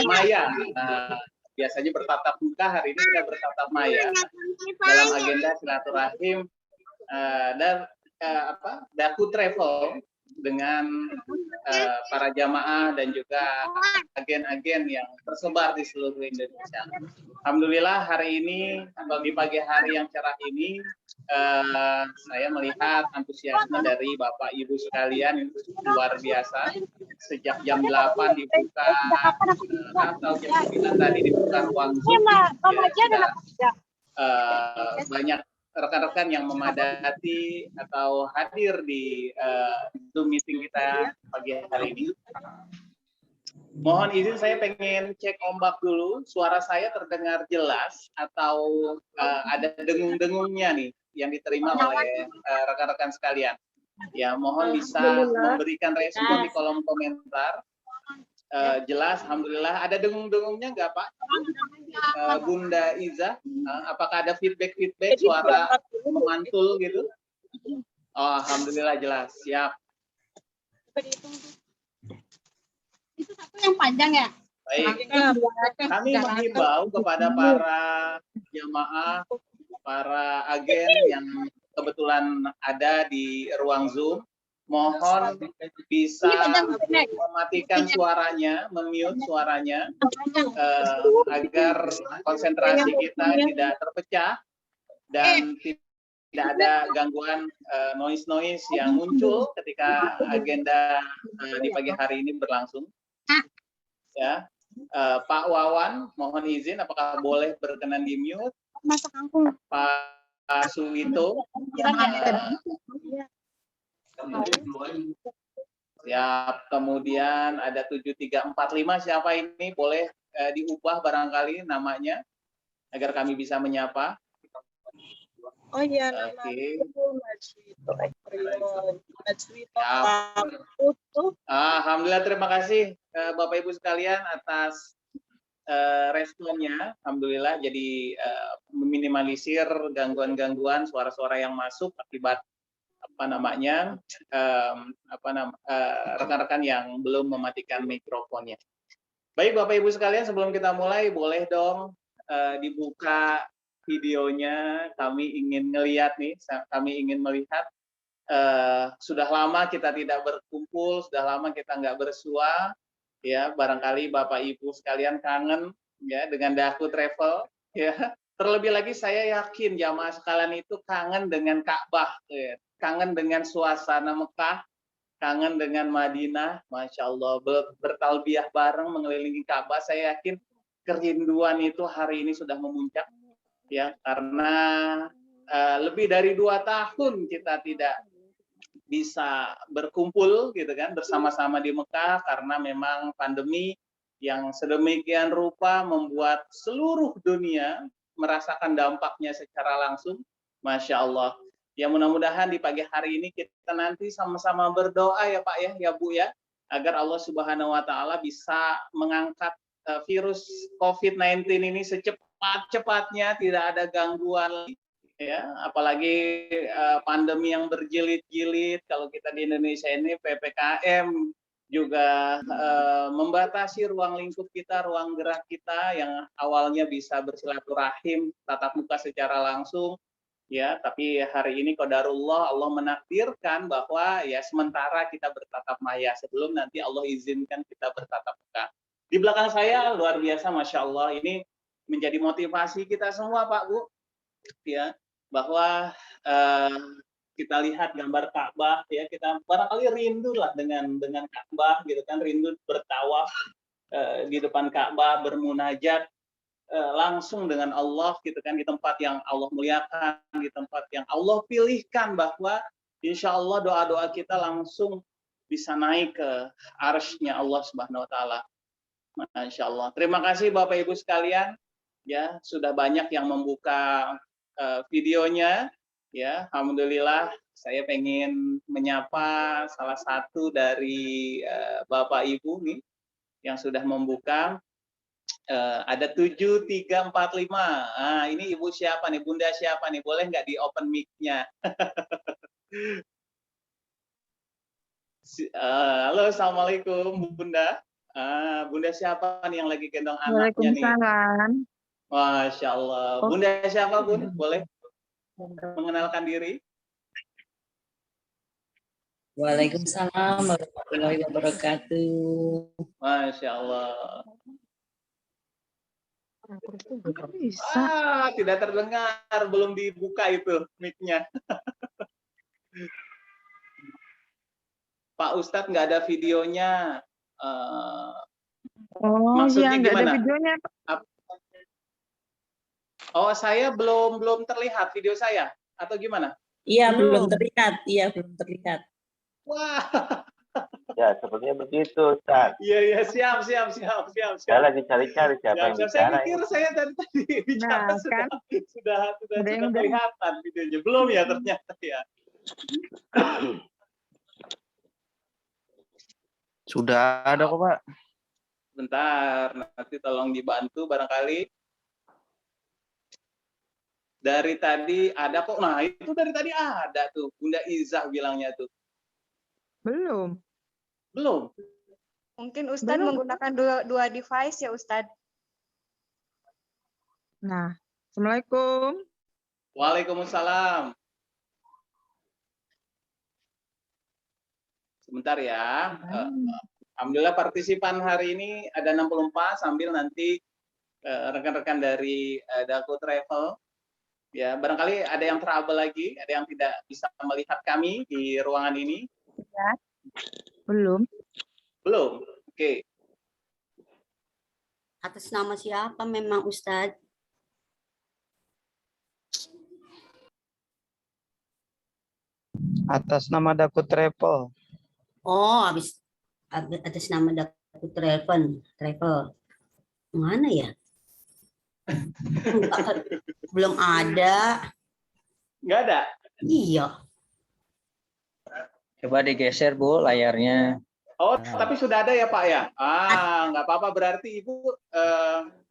maya. Nah, biasanya bertatap muka, hari ini kita bertatap maya dalam agenda silaturahim dan Daku Travel dengan para jamaah dan juga agen-agen yang tersebar di seluruh Indonesia. Alhamdulillah hari ini atau di pagi hari yang cerah ini saya melihat antusiasme dari Bapak Ibu sekalian itu luar biasa. Sejak jam 8 dibuka atau jam 9 tadi dibuka ruang Zoom, banyak rekan-rekan yang memadati atau hadir di Zoom meeting kita pagi hari ini. Mohon izin saya pengen cek ombak dulu, suara saya terdengar jelas atau ada dengung-dengungnya nih yang diterima oleh rekan-rekan sekalian. Ya, mohon bisa memberikan respon di kolom komentar. Jelas, alhamdulillah. Ada dengung-dengungnya nggak, Pak? Bunda Iza, apakah ada feedback suara memantul gitu? Oh, alhamdulillah jelas. Siap. Itu satu yang panjang ya? Baik. Kami menghimbau kepada para jamaah, para agen yang kebetulan ada di ruang Zoom, mohon bisa mematikan suaranya, memute suaranya, agar konsentrasi kita tidak terpecah dan tidak ada gangguan noise yang muncul ketika agenda di pagi hari ini berlangsung. Ya, Pak Wawan, mohon izin, apakah boleh berkenan di mute? Pak Suwito. Siap, kemudian ada 7345, siapa ini? Boleh diubah barangkali namanya agar kami bisa menyapa. Oh iya, Alhamdulillah, terima kasih Bapak Ibu sekalian atas responnya. Alhamdulillah, jadi meminimalisir gangguan-gangguan suara-suara yang masuk akibat rekan-rekan yang belum mematikan mikrofonnya. Baik Bapak Ibu sekalian, sebelum kita mulai boleh dong dibuka videonya. Kami ingin ngelihat nih, kami ingin melihat. Sudah lama kita tidak berkumpul, sudah lama kita nggak bersua, ya. Barangkali Bapak Ibu sekalian kangen ya dengan Daku Travel, ya. Terlebih lagi saya yakin jamaah sekalian itu kangen dengan Ka'bah, ya. Kangen dengan suasana Mekah, kangen dengan Madinah, Masya Allah, bertalbiyah bareng mengelilingi Ka'bah. Saya yakin kerinduan itu hari ini sudah memuncak, ya, karena lebih dari 2 tahun kita tidak bisa berkumpul gitu kan bersama-sama di Mekah karena memang pandemi yang sedemikian rupa membuat seluruh dunia merasakan dampaknya secara langsung. Masya Allah. Ya, mudah-mudahan di pagi hari ini kita nanti sama-sama berdoa ya Pak ya, ya Bu ya, agar Allah Subhanahu wa taala bisa mengangkat virus COVID-19 ini secepat-cepatnya, tidak ada gangguan ya, apalagi pandemi yang berjilid-jilid. Kalau kita di Indonesia ini PPKM juga membatasi ruang lingkup kita, ruang gerak kita yang awalnya bisa bersilaturahim tatap muka secara langsung. Ya, tapi hari ini qadarullah Allah menakdirkan bahwa ya sementara kita bertatap maya sebelum nanti Allah izinkan kita bertatap muka. Di belakang saya luar biasa, Masya Allah, ini menjadi motivasi kita semua Pak Bu, ya, bahwa kita lihat gambar Ka'bah, ya, kita barangkali rindu lah dengan Ka'bah gitu kan, rindu bertawaf di depan Ka'bah, bermunajat langsung dengan Allah gitu kan, di tempat yang Allah muliakan, di tempat yang Allah pilihkan, bahwa insya Allah doa-doa kita langsung bisa naik ke arsy-Nya Allah Subhanahu wa taala. Masya Allah. Terima kasih Bapak Ibu sekalian, ya, sudah banyak yang membuka videonya, ya. Alhamdulillah, saya pengen menyapa salah satu dari Bapak Ibu nih yang sudah membuka. Ada 7345. Nah, ini Ibu siapa nih? Bunda siapa nih? Boleh nggak di open mic-nya? Halo, Assalamualaikum Bunda. Bunda siapa nih yang lagi gendong anaknya nih? Waalaikumsalam. Masya Allah. Oh. Bunda siapa, Bun? Boleh mengenalkan diri? Waalaikumsalam warahmatullahi wabarakatuh. Masya Allah. Bisa. Tidak terdengar, belum dibuka itu mic-nya. Pak Ustadz nggak ada videonya. Oh Maksudnya iya, nggak ada gimana? videonya. Oh, saya belum terlihat video saya atau gimana? Iya, belum Belum. terlihat. Iya, belum terlihat. Wah, Ya, sepertinya begitu, Ustaz. iya siap. Saya lagi cari-cari siapa yang Saya bicara pikir ini. saya tadi bicara Nah, kan? sudah Ada yang udah- kelihatan videonya. Belum ya ternyata ya. Sudah ada kok, Pak. Bentar, nanti tolong dibantu barangkali. Dari tadi ada kok. Nah, itu dari tadi ada tuh. Bunda Izah bilangnya tuh. Belum. Belum. Mungkin Ustadz Belum. menggunakan dua device ya Ustadz. Nah, Assalamualaikum. Waalaikumsalam. Sebentar ya. Alhamdulillah partisipan hari ini ada 64 sambil nanti rekan-rekan dari Daku Travel. Ya, barangkali ada yang trouble lagi, ada yang tidak bisa melihat kami di ruangan ini. Belum. Belum. Oke. Atas nama siapa memang Ustadz? Atas nama Daku Travel. Oh, atas nama Daku Travel. Mana ya? Belum ada. Nggak ada. Iya. Coba digeser, Bu, layarnya. Oh, tapi sudah ada ya, Pak ya? Nggak apa-apa. Berarti Ibu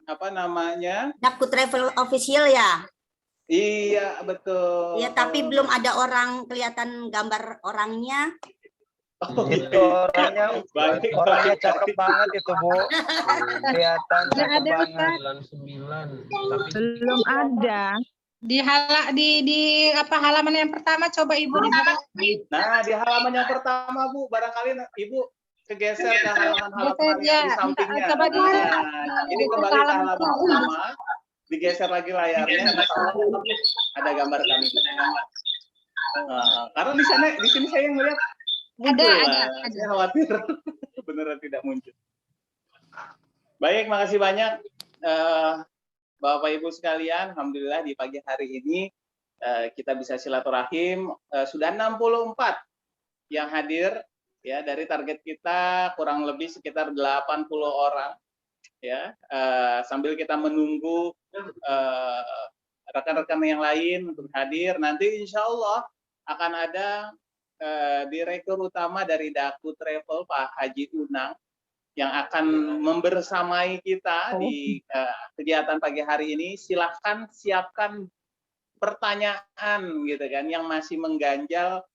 apa namanya? Daku Travel official ya? Iya, betul. Iya, tapi belum ada orang kelihatan gambar orangnya. Oh, Itu orangnya Baik, orangnya baik. cakep banget itu, Bu. Kelihatan Nggak cakep ada, banget. Belum ada. Di halaman yang pertama coba Ibu dibuka. Nah, di halaman yang pertama, Bu, barangkali Ibu kegeser ke halaman-halaman Geser, yang di ya. sampingnya. Coba di- Nah, ini kembali ke halaman pertama, digeser lagi layarnya, ada gambar kami. Karena di sini saya melihat muncul. Ada. Saya khawatir beneran tidak muncul. Baik, makasih banyak Bapak Ibu sekalian. Alhamdulillah di pagi hari ini kita bisa silaturahim. Sudah 64 yang hadir ya, dari target kita kurang lebih sekitar 80 orang ya. Sambil kita menunggu rekan-rekan yang lain untuk hadir, nanti insya Allah akan ada direktur utama dari Daku Travel, Pak Haji Unang, yang akan membersamai kita di kegiatan pagi hari ini. Silahkan siapkan pertanyaan gitu kan yang masih mengganjal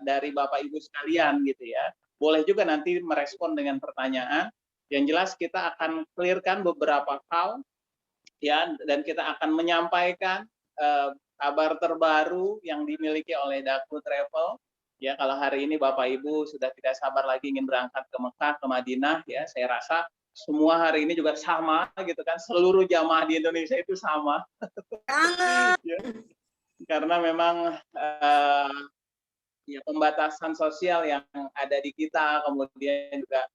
dari Bapak Ibu sekalian gitu ya. Boleh juga nanti merespon dengan pertanyaan. Yang jelas kita akan clearkan beberapa hal ya, dan kita akan menyampaikan kabar terbaru yang dimiliki oleh Daku Travel. Ya, kalau hari ini Bapak Ibu sudah tidak sabar lagi ingin berangkat ke Mekah, ke Madinah, ya, saya rasa semua hari ini juga sama, gitu kan. Seluruh jamaah di Indonesia itu sama. Ya, karena memang ya, pembatasan sosial yang ada di kita, kemudian juga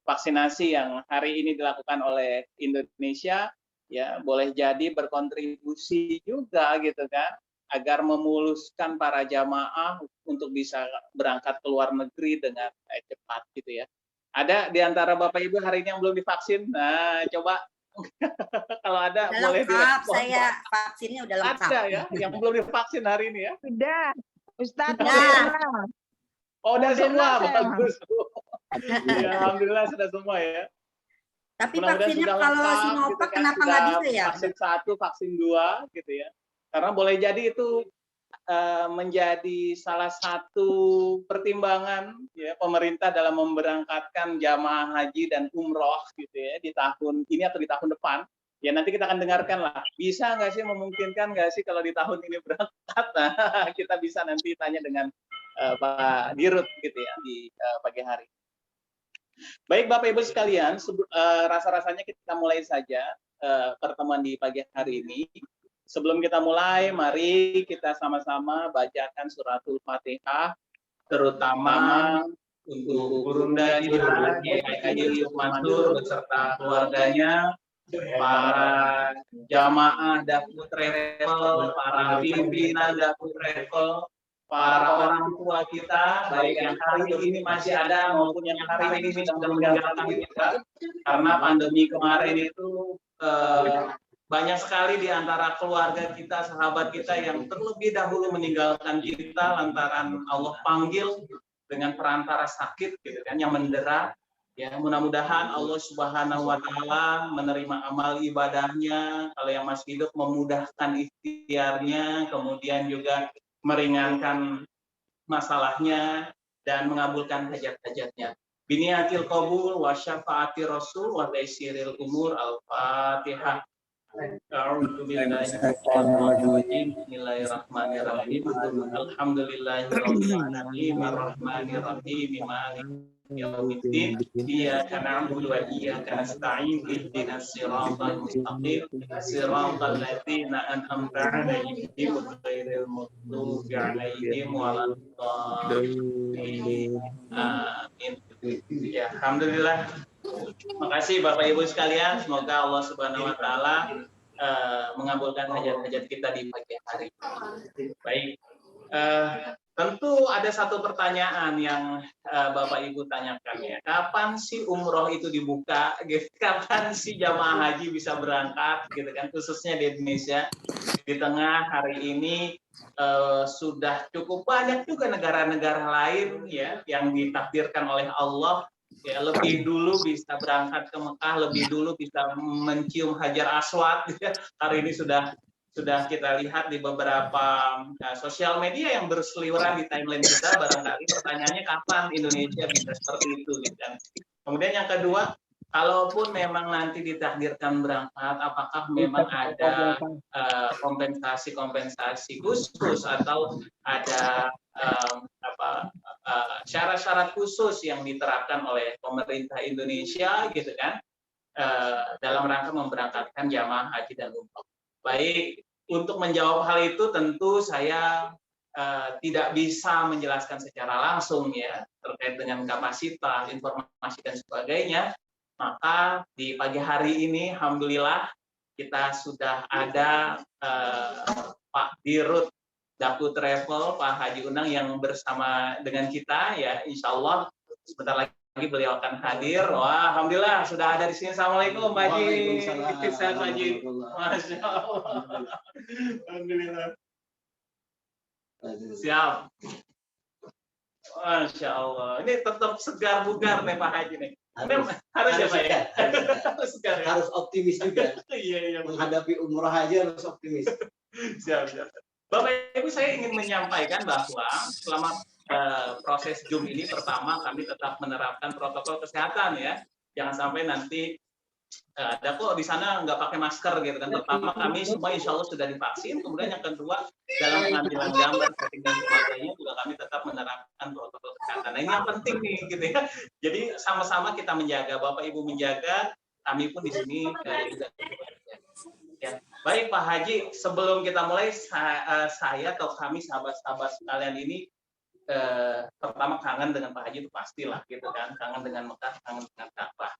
vaksinasi yang hari ini dilakukan oleh Indonesia, ya, boleh jadi berkontribusi juga, gitu kan, agar memuluskan para jamaah untuk bisa berangkat ke luar negeri dengan cepat gitu ya. Ada di antara Bapak Ibu hari ini yang belum divaksin? Nah, coba kalau ada Udah boleh lengkap, direspon. saya vaksinnya udah lengkap. Ada ya yang belum divaksin hari ini ya? Sudah. Ustadz, Sudah. Oh, udah semua, saya. bagus. Ya, alhamdulillah sudah semua ya. Tapi Mudah-mudahan vaksinnya sudah kalau lengkap, Sinovac gitu kan, kenapa sudah nggak bisa ya? Vaksin 1, vaksin 2 gitu ya. Karena boleh jadi itu menjadi salah satu pertimbangan ya pemerintah dalam memberangkatkan jamaah haji dan umroh gitu ya di tahun ini atau di tahun depan. Ya nanti kita akan dengarkan lah. Bisa nggak sih, memungkinkan nggak sih kalau di tahun ini berangkat? Nah, kita bisa nanti tanya dengan Pak Dirut gitu ya di pagi hari. Baik Bapak Ibu sekalian, rasa-rasanya kita mulai saja pertemuan di pagi hari ini. Sebelum kita mulai, mari kita sama-sama bacakan suratul Fatihah, terutama untuk Burunda Kiai Haji Mansur beserta keluarganya, para jamaah Daku Travel, para pimpinan Daku Travel, para orang tua kita, baik yang hari ini masih ada maupun yang hari ini sudah meninggalkan kita, karena pandemi kemarin itu banyak sekali di antara keluarga kita, sahabat kita yang terlebih dahulu meninggalkan kita lantaran Allah panggil dengan perantara sakit gitu kan, yang mendera. Ya, mudah-mudahan Allah Subhanahu wa taala menerima amal ibadahnya, kalau yang masih hidup memudahkan ikhtiarnya, kemudian juga meringankan masalahnya dan mengabulkan hajat-hajatnya. Biniatil qabul wa syafaati rasul wa taysiril umur. Al-Fatihah. Bismillahirrahmanirrahim. Alhamdulillahirabbil alamin arrahmanir rahim maliki yaumiddin iyyaka na'budu wa iyyaka nasta'in ihdinas siratal mustaqim siratal ladzina an'amta 'alaihim ghairil maghdubi 'alaihim waladdallin. Amin. Ya, alhamdulillah. Makasih Bapak Ibu sekalian, semoga Allah Subhanahu wa taala mengabulkan hajat-hajat kita di pagi hari. Baik. Tentu ada satu pertanyaan yang Bapak Ibu tanyakan ya. Kapan sih umroh itu dibuka? Kapan sih jamaah haji bisa berangkat gitu kan, khususnya di Indonesia. Di tengah hari ini sudah cukup banyak juga negara-negara lain ya yang ditakdirkan oleh Allah ya lebih dulu bisa berangkat ke Mekah, lebih dulu bisa mencium Hajar Aswad ya. Hari ini sudah kita lihat di beberapa sosial media yang berseliweran di timeline kita. Barangkali pertanyaannya kapan Indonesia bisa seperti itu gitu kan. Kemudian yang kedua, kalaupun memang nanti ditakdirkan berangkat, apakah memang ada kompensasi khusus atau ada syarat-syarat khusus yang diterapkan oleh pemerintah Indonesia gitu kan dalam rangka memberangkatkan jamaah haji dan umroh. Baik, untuk menjawab hal itu tentu saya tidak bisa menjelaskan secara langsung ya terkait dengan kapasitas, informasi dan sebagainya. Maka di pagi hari ini alhamdulillah kita sudah ada Pak Dirut Daku Travel, Pak Haji Unang yang bersama dengan kita ya, insya Allah sebentar lagi beliau akan hadir. Wah, alhamdulillah sudah ada di sini. Assalamualaikum Pak Haji. Waalaikumsalam Pak Haji. Masya Allah. Alhamdulillah. Siap. Masya Allah. Ini tetap segar bugar nih Pak Haji nih. Harus ya Pak ya? Segar, ya? Harus optimis juga. Iya. Menghadapi umroh haji harus optimis. Siap. Bapak Ibu, saya ingin menyampaikan bahwa selama proses Zoom ini pertama kami tetap menerapkan protokol kesehatan ya. Jangan sampai nanti ada kok di sana nggak pakai masker gitu kan. Pertama kami semua insya Allah sudah divaksin. Kemudian yang kedua dalam pengambilan gambar, setting dan sebagainya juga kami tetap menerapkan protokol kesehatan. Nah ini yang penting nih gitu ya. Jadi sama-sama kita menjaga, Bapak Ibu menjaga, kami pun di sini juga. Ya. Baik Pak Haji, sebelum kita mulai saya atau kami sahabat-sahabat sekalian ini pertama kangen dengan Pak Haji itu pastilah gitu kan, kangen dengan Mekah, kangen dengan Ka'bah.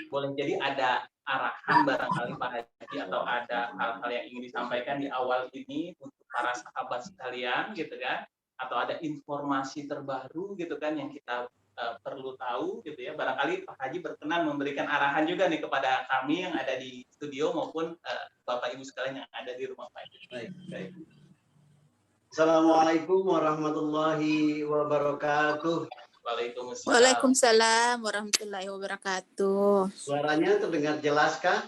Boleh jadi ada arahan barangkali Pak Haji atau ada hal-hal yang ingin disampaikan di awal ini untuk para sahabat sekalian gitu kan, atau ada informasi terbaru gitu kan yang kita perlu tahu gitu ya. Barangkali Pak Haji berkenan memberikan arahan juga nih kepada kami yang ada di studio maupun Bapak Ibu sekalian yang ada di rumah Pak Haji. Baik. Assalamualaikum warahmatullahi wabarakatuh. Waalaikumsalam. Waalaikumsalam warahmatullahi wabarakatuh. Suaranya terdengar jelas kah?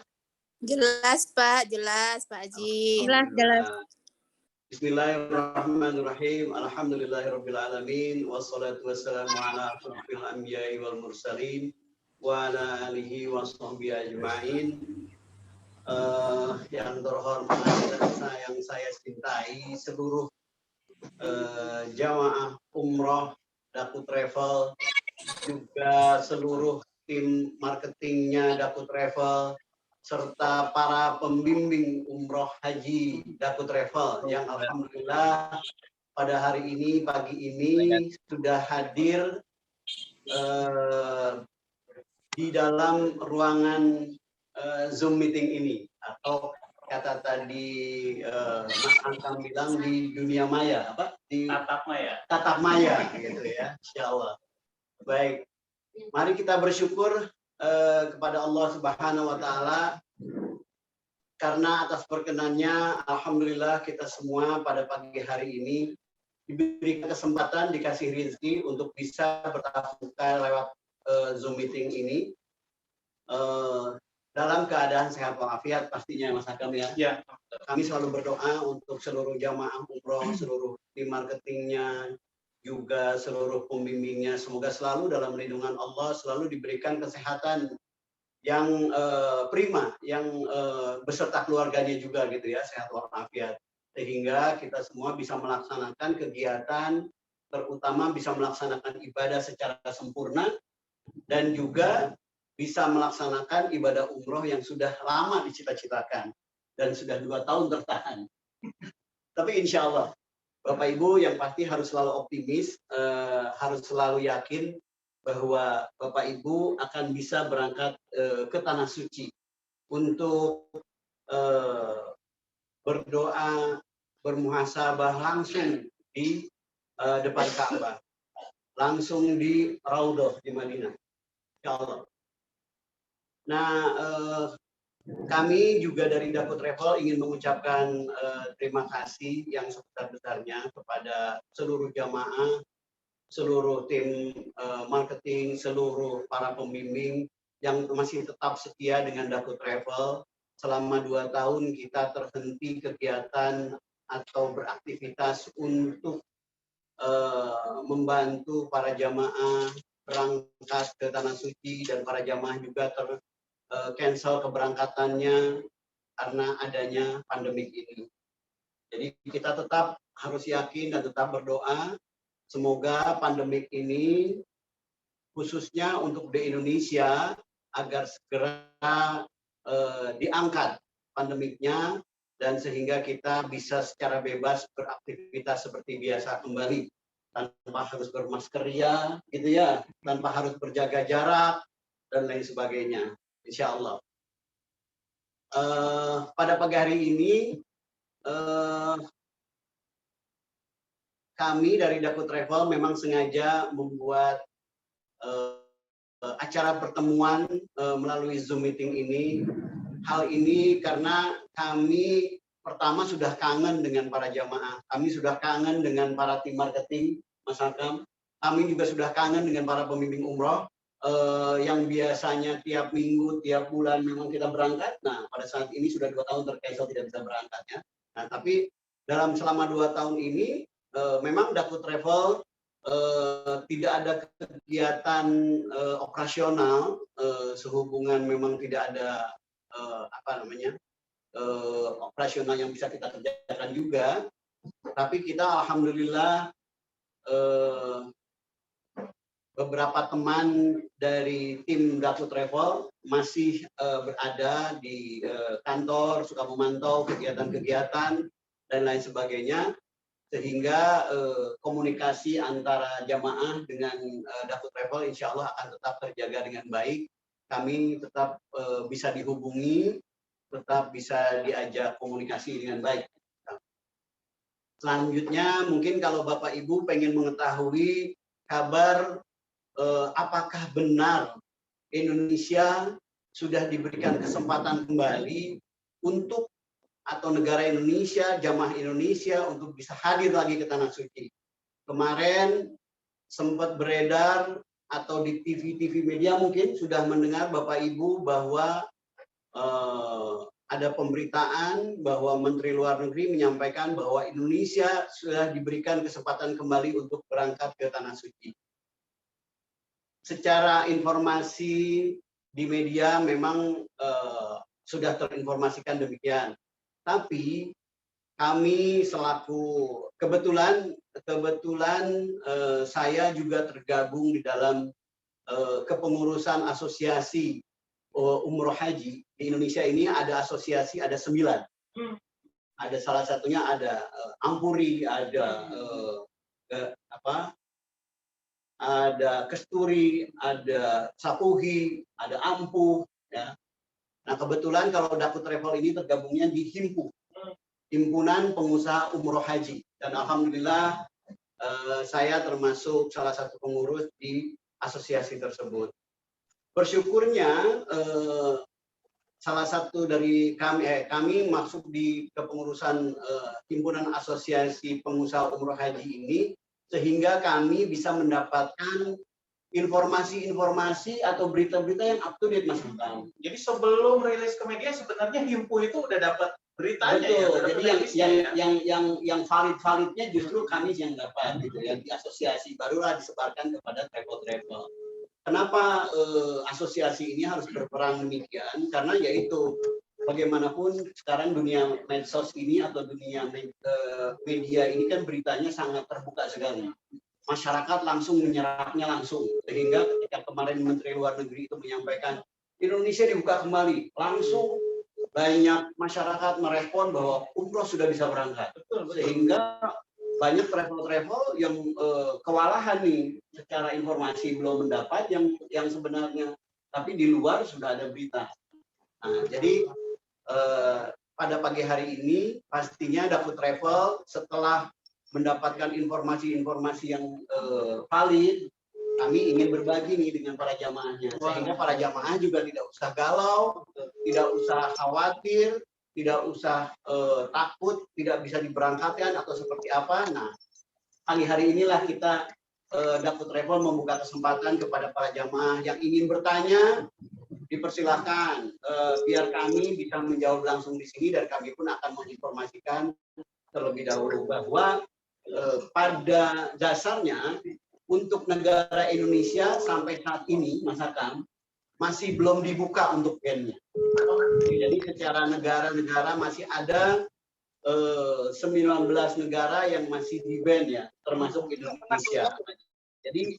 Jelas Pak Haji. Jelas. Bismillahirrahmanirrahim. Alhamdulillahirrabbilalamin. Wassalatu wassalamu ala asyrofil anbiya'i wal mursalin wa ala alihi wa sahbihi ajma'in. Yang terhormat dan yang saya cintai seluruh jamaah umroh Daku Travel, juga seluruh tim marketingnya Daku Travel, serta para pembimbing umroh haji Daku Travel yang alhamdulillah pada hari ini, pagi ini sudah hadir di dalam ruangan Zoom meeting ini, atau kata tadi Mas Angkang bilang di dunia maya, apa? Di tatap maya gitu ya, insyaallah. Baik, mari kita bersyukur kepada Allah Subhanahu wa taala karena atas perkenannya alhamdulillah kita semua pada pagi hari ini diberi kesempatan, dikasih rezeki untuk bisa bertatap muka lewat Zoom meeting ini dalam keadaan sehat walafiat pastinya Mas Hakam ya. Ya. Kami selalu berdoa untuk seluruh jamaah umroh, seluruh tim marketingnya, juga seluruh pembimbingnya, semoga selalu dalam lindungan Allah, selalu diberikan kesehatan yang prima, yang beserta keluarganya juga gitu ya, sehat walafiat, sehingga kita semua bisa melaksanakan kegiatan, terutama bisa melaksanakan ibadah secara sempurna dan juga bisa melaksanakan ibadah umroh yang sudah lama dicita-citakan dan sudah 2 tahun tertahan. Tapi insya Allah Bapak Ibu yang pasti harus selalu optimis, harus selalu yakin bahwa Bapak Ibu akan bisa berangkat ke Tanah Suci untuk berdoa, bermuhasabah langsung di depan Ka'bah, langsung di Raudhah di Madinah, insya Allah. Nah, kami juga dari Daku Travel ingin mengucapkan terima kasih yang sebesar-besarnya kepada seluruh jamaah, seluruh tim marketing, seluruh para pembimbing yang masih tetap setia dengan Daku Travel. Selama 2 tahun kita terhenti kegiatan atau beraktivitas untuk membantu para jamaah berangkat ke Tanah Suci, dan para jamaah juga cancel keberangkatannya karena adanya pandemik ini. Jadi kita tetap harus yakin dan tetap berdoa semoga pandemik ini khususnya untuk di Indonesia agar segera diangkat pandemiknya, dan sehingga kita bisa secara bebas beraktivitas seperti biasa kembali tanpa harus bermasker ya, gitu ya, tanpa harus berjaga jarak dan lain sebagainya. Insya Allah. Pada pagi hari ini kami dari Daku Travel memang sengaja membuat acara pertemuan melalui Zoom meeting ini. Hal ini karena kami pertama sudah kangen dengan para jamaah, kami sudah kangen dengan para tim marketing, Mas Hakam, kami juga sudah kangen dengan para pembimbing umroh. Yang biasanya tiap minggu, tiap bulan memang kita berangkat. Nah, pada saat ini sudah 2 tahun tercancel tidak bisa berangkat ya. Nah, tapi dalam selama 2 tahun ini memang Daku Travel tidak ada kegiatan operasional sehubungan memang tidak ada operasional yang bisa kita kerjakan juga. Tapi kita alhamdulillah beberapa teman dari tim Daku Travel masih berada di kantor, suka memantau kegiatan-kegiatan dan lain sebagainya, sehingga komunikasi antara jamaah dengan Daku Travel insya Allah akan tetap terjaga dengan baik. Kami tetap bisa dihubungi, tetap bisa diajak komunikasi dengan baik. Selanjutnya mungkin kalau Bapak Ibu pengen mengetahui kabar apakah benar Indonesia sudah diberikan kesempatan kembali untuk, atau negara Indonesia, jamaah Indonesia untuk bisa hadir lagi ke Tanah Suci. Kemarin sempat beredar atau di TV media mungkin sudah mendengar Bapak Ibu bahwa ada pemberitaan bahwa Menteri Luar Negeri menyampaikan bahwa Indonesia sudah diberikan kesempatan kembali untuk berangkat ke Tanah Suci. Secara informasi di media memang sudah terinformasikan demikian. Tapi kami selaku kebetulan saya juga tergabung di dalam kepengurusan asosiasi umroh haji di Indonesia ini. Ada asosiasi, ada 9. Ada salah satunya ada Ampuri, ada ada Kesturi, ada Sapuhi, ada Ampuh. Ya. Nah kebetulan kalau Dakut Travel ini tergabungnya di HIMPU, Himpunan Pengusaha Umroh Haji. Dan alhamdulillah saya termasuk salah satu pengurus di asosiasi tersebut. Bersyukurnya salah satu dari kami masuk di kepengurusan Himpunan Asosiasi Pengusaha Umroh Haji ini, sehingga kami bisa mendapatkan informasi-informasi atau berita-berita yang up to date, Mas Bintang. Jadi sebelum rilis ke media sebenarnya Himpu itu udah dapat beritanya. Betul. Ya. Jadi yang validnya justru kami yang dapat gitu ya, di asosiasi, barulah disebarkan kepada travel. Kenapa asosiasi ini harus berperan demikian? Karena yaitu bagaimanapun sekarang dunia medsos ini atau dunia media ini kan beritanya sangat terbuka sekali. Masyarakat langsung menyerapnya langsung, sehingga ketika kemarin Menteri Luar Negeri itu menyampaikan Indonesia dibuka kembali, langsung banyak masyarakat merespon bahwa umroh sudah bisa berangkat. Sehingga banyak travel yang kewalahan nih secara informasi belum mendapat yang sebenarnya, tapi di luar sudah ada berita. Nah, jadi pada pagi hari ini pastinya Dakut Travel setelah mendapatkan informasi-informasi yang valid, kami ingin berbagi nih dengan para jamaahnya, sehingga para jamaah juga tidak usah galau, tidak usah khawatir, tidak usah takut tidak bisa diberangkatkan atau seperti apa. Nah, pagi hari inilah kita Dakut Travel membuka kesempatan kepada para jamaah yang ingin bertanya, dipersilahkan biar kami bisa menjawab langsung di sini, dan kami pun akan menginformasikan terlebih dahulu bahwa pada dasarnya untuk negara Indonesia sampai saat ini, Mas Akam, masih belum dibuka untuk ban-nya. Jadi secara negara-negara masih ada 19 negara yang masih di-ban ya, termasuk Indonesia. Jadi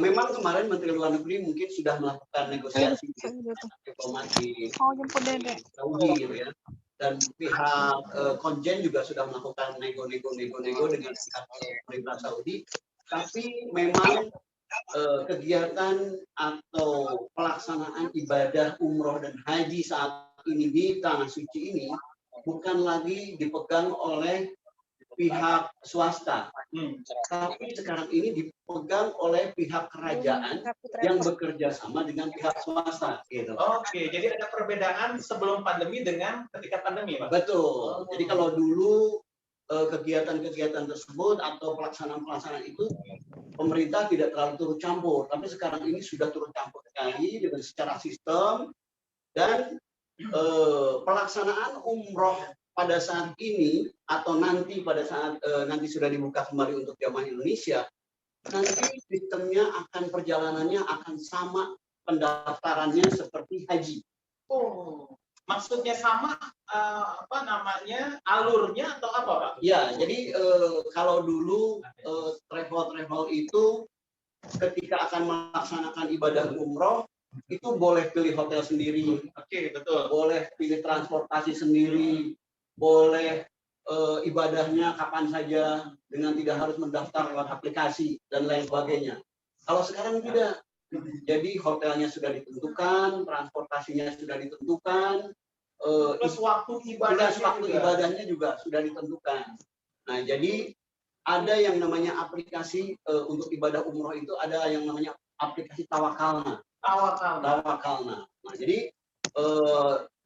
memang kemarin Menteri Luar Negeri mungkin sudah melakukan negosiasi diplomasi Saudi gitu ya. Dan pihak konjen juga sudah melakukan nego dengan pihak pemerintah Saudi, tapi memang kegiatan atau pelaksanaan ibadah umroh dan haji saat ini di Tanah Suci ini bukan lagi dipegang oleh pihak swasta, tapi sekarang ini dipegang oleh pihak kerajaan yang bekerja sama dengan pihak swasta. Gitu. Oke, jadi ada perbedaan sebelum pandemi dengan ketika pandemi, Pak? Betul. Jadi kalau dulu kegiatan-kegiatan tersebut atau pelaksanaan itu pemerintah tidak terlalu turut campur, tapi sekarang ini sudah turut campur sekali dengan secara sistem, dan pelaksanaan umroh pada saat ini atau nanti pada saat nanti sudah dibuka kembali untuk jamaah Indonesia, nanti sistemnya akan perjalanannya akan sama pendaftarannya seperti haji. Oh, maksudnya sama apa namanya, alurnya atau apa, Pak? Ya, jadi kalau dulu travel itu ketika akan melaksanakan ibadah umroh itu boleh pilih hotel sendiri. Oke, betul. Boleh pilih transportasi sendiri, boleh ibadahnya kapan saja dengan tidak harus mendaftar lewat aplikasi dan lain sebagainya. Kalau sekarang tidak, jadi hotelnya sudah ditentukan, transportasinya sudah ditentukan, plus waktu ibadahnya juga sudah ditentukan. Nah, jadi ada yang namanya aplikasi untuk ibadah umroh itu, ada yang namanya aplikasi Tawakalna. Nah, jadi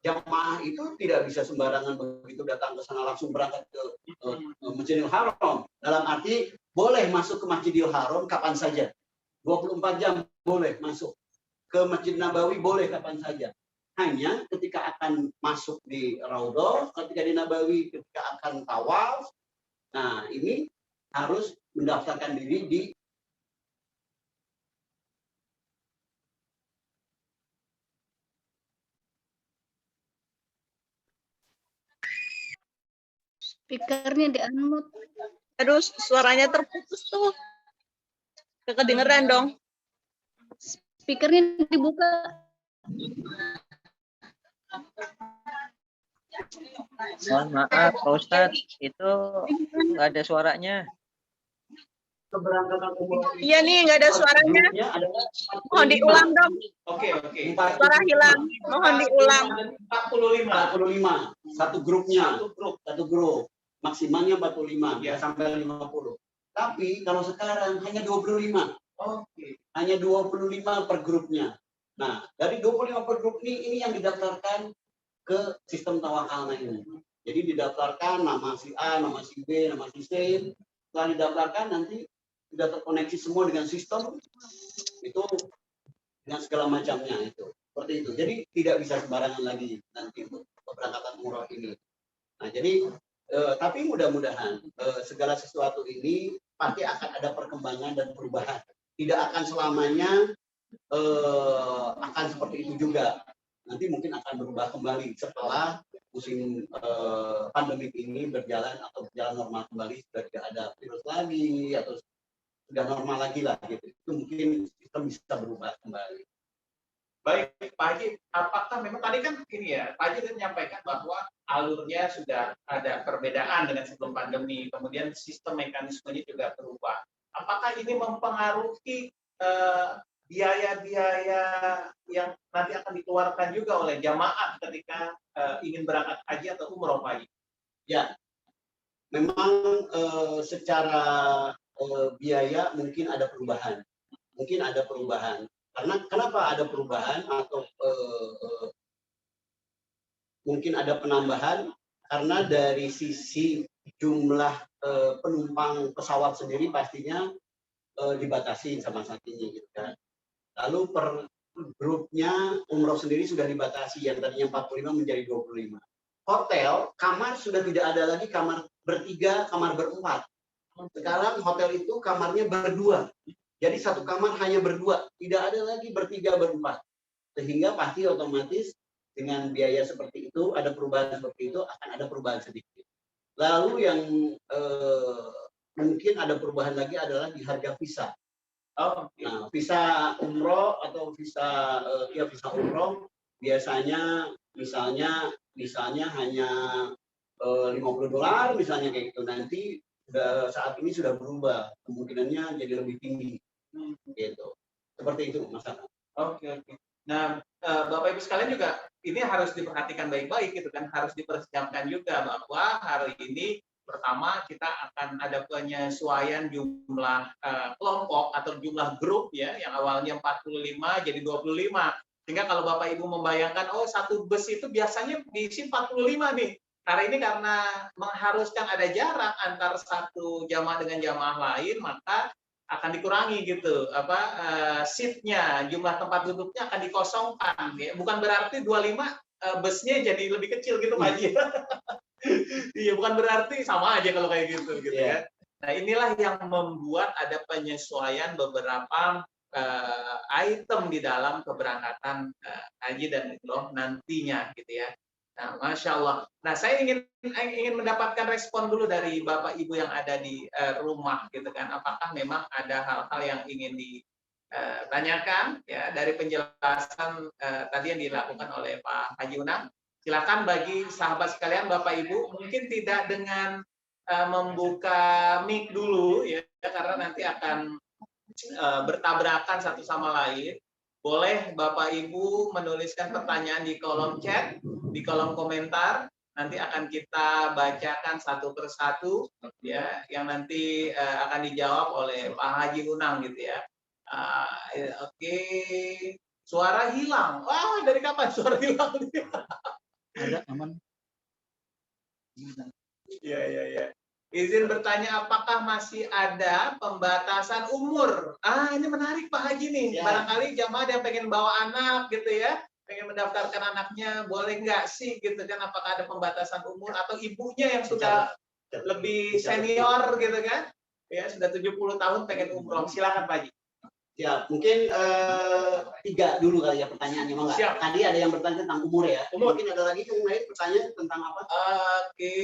jamaah itu tidak bisa sembarangan begitu datang ke sana langsung berangkat ke Masjidil Haram. Dalam arti boleh masuk ke Masjidil Haram kapan saja. 24 jam boleh masuk. Ke Masjid Nabawi boleh kapan saja. hanya ketika akan masuk di Raudhah, ketika di Nabawi, ketika akan tawaf. Nah, ini harus mendaftarkan diri di Speakernya di unmute. Aduh, suaranya terputus tuh. Kedengeran dong. Speakernya dibuka. Mohon maaf, Pak Ustadz, itu nggak ada suaranya. keberangkatan umroh. Iya nih, nggak ada suaranya. Mohon diulang dong. Oke. Suara hilang. Mohon diulang. 45. Satu grupnya. Satu grup. Maksimalnya 45, ya sampai 50. Tapi kalau sekarang hanya 25. Oke. Hanya 25 per grupnya. Nah, dari 25 per grup ini yang didaftarkan ke sistem tawakalna ini. Jadi didaftarkan nama si A, nama si B, nama si C. Setelah didaftarkan nanti sudah terkoneksi semua dengan sistem itu dengan segala macamnya itu. Seperti itu. Jadi tidak bisa sembarangan lagi nanti untuk keberangkatan umroh ini. Nah, jadi tapi mudah-mudahan segala sesuatu ini pasti akan ada perkembangan dan perubahan. Tidak akan selamanya akan seperti itu juga. Nanti mungkin akan berubah kembali setelah musim pandemi ini berjalan atau berjalan normal kembali, sudah tidak ada virus lagi atau sudah normal lagi lah gitu. Itu mungkin sistem bisa berubah kembali. Baik, Pak Haji, apakah memang tadi kan ini ya, Pak Haji tadi menyampaikan bahwa alurnya sudah ada perbedaan dengan sebelum pandemi, kemudian sistem mekanismenya juga berubah. Apakah ini mempengaruhi biaya-biaya yang nanti akan dikeluarkan juga oleh jamaah ketika ingin berangkat haji atau umroh, Pak Haji? Ya, memang secara biaya mungkin ada perubahan. Karena kenapa ada perubahan atau mungkin ada penambahan? Karena dari sisi jumlah penumpang pesawat sendiri pastinya dibatasi sama saat ini, gitu kan. Lalu per grupnya umroh sendiri sudah dibatasi, yang tadinya 45 menjadi 25. Hotel, kamar sudah tidak ada lagi kamar bertiga, kamar berempat. Sekarang hotel itu kamarnya berdua. Jadi satu kamar hanya berdua, tidak ada lagi bertiga, berempat. Sehingga pasti otomatis dengan biaya seperti itu, ada perubahan seperti itu, akan ada perubahan sedikit. Lalu yang mungkin ada perubahan lagi adalah di harga visa. Nah, visa umroh atau visa visa umroh biasanya misalnya hanya $50 misalnya kayak gitu. Nanti saat ini sudah berubah, kemungkinannya jadi lebih tinggi. Gitu. Seperti itu, Mas Akan. Oke. Nah, Bapak Ibu sekalian juga ini harus diperhatikan baik-baik gitu kan, harus dipersiapkan juga bahwa hari ini pertama kita akan ada penyesuaian jumlah kelompok atau jumlah grup ya, yang awalnya 45 jadi 25. Sehingga kalau Bapak Ibu membayangkan, oh satu bus itu biasanya diisi 45 nih. Hari ini karena mengharuskan ada jarak antar satu jamaah dengan jamaah lain, maka akan dikurangi gitu seatnya, jumlah tempat duduknya akan dikosongkan ya. Bukan berarti 25 busnya jadi lebih kecil gitu Pak Haji. Iya, bukan berarti sama aja kalau kayak gitu ya. Nah, inilah yang membuat ada penyesuaian beberapa item di dalam keberangkatan haji dan umroh nantinya gitu ya. Nah, Masya Allah. Nah, saya ingin mendapatkan respon dulu dari Bapak Ibu yang ada di rumah, gitu kan. Apakah memang ada hal-hal yang ingin ditanyakan ya dari penjelasan tadi yang dilakukan oleh Pak Haji Unang? Silakan bagi sahabat sekalian, Bapak Ibu, mungkin tidak dengan membuka mic dulu ya, karena nanti akan bertabrakan satu sama lain. Boleh Bapak Ibu menuliskan pertanyaan di kolom chat, di kolom komentar. Nanti akan kita bacakan satu persatu ya, yang nanti akan dijawab oleh Pak Haji Unang gitu ya. Oke. Suara hilang. Wah, dari kapan suara hilang? Ada aman. Iya. Izin bertanya, apakah masih ada pembatasan umur? Ini menarik Pak Haji nih. Barangkali jamaah yang pengen bawa anak gitu ya, pengen mendaftarkan anaknya, boleh nggak sih gitu kan? Apakah ada pembatasan umur atau ibunya yang sudah lebih senior gitu kan? Ya sudah 70 tahun pengen umroh. Silakan Pak Haji. Ya, mungkin 3 dulu kali ya pertanyaannya, Bang. Siap. Tadi ada yang bertanya tentang umur ya. Mungkin ada lagi yang lain pertanyaan tentang apa? Oke,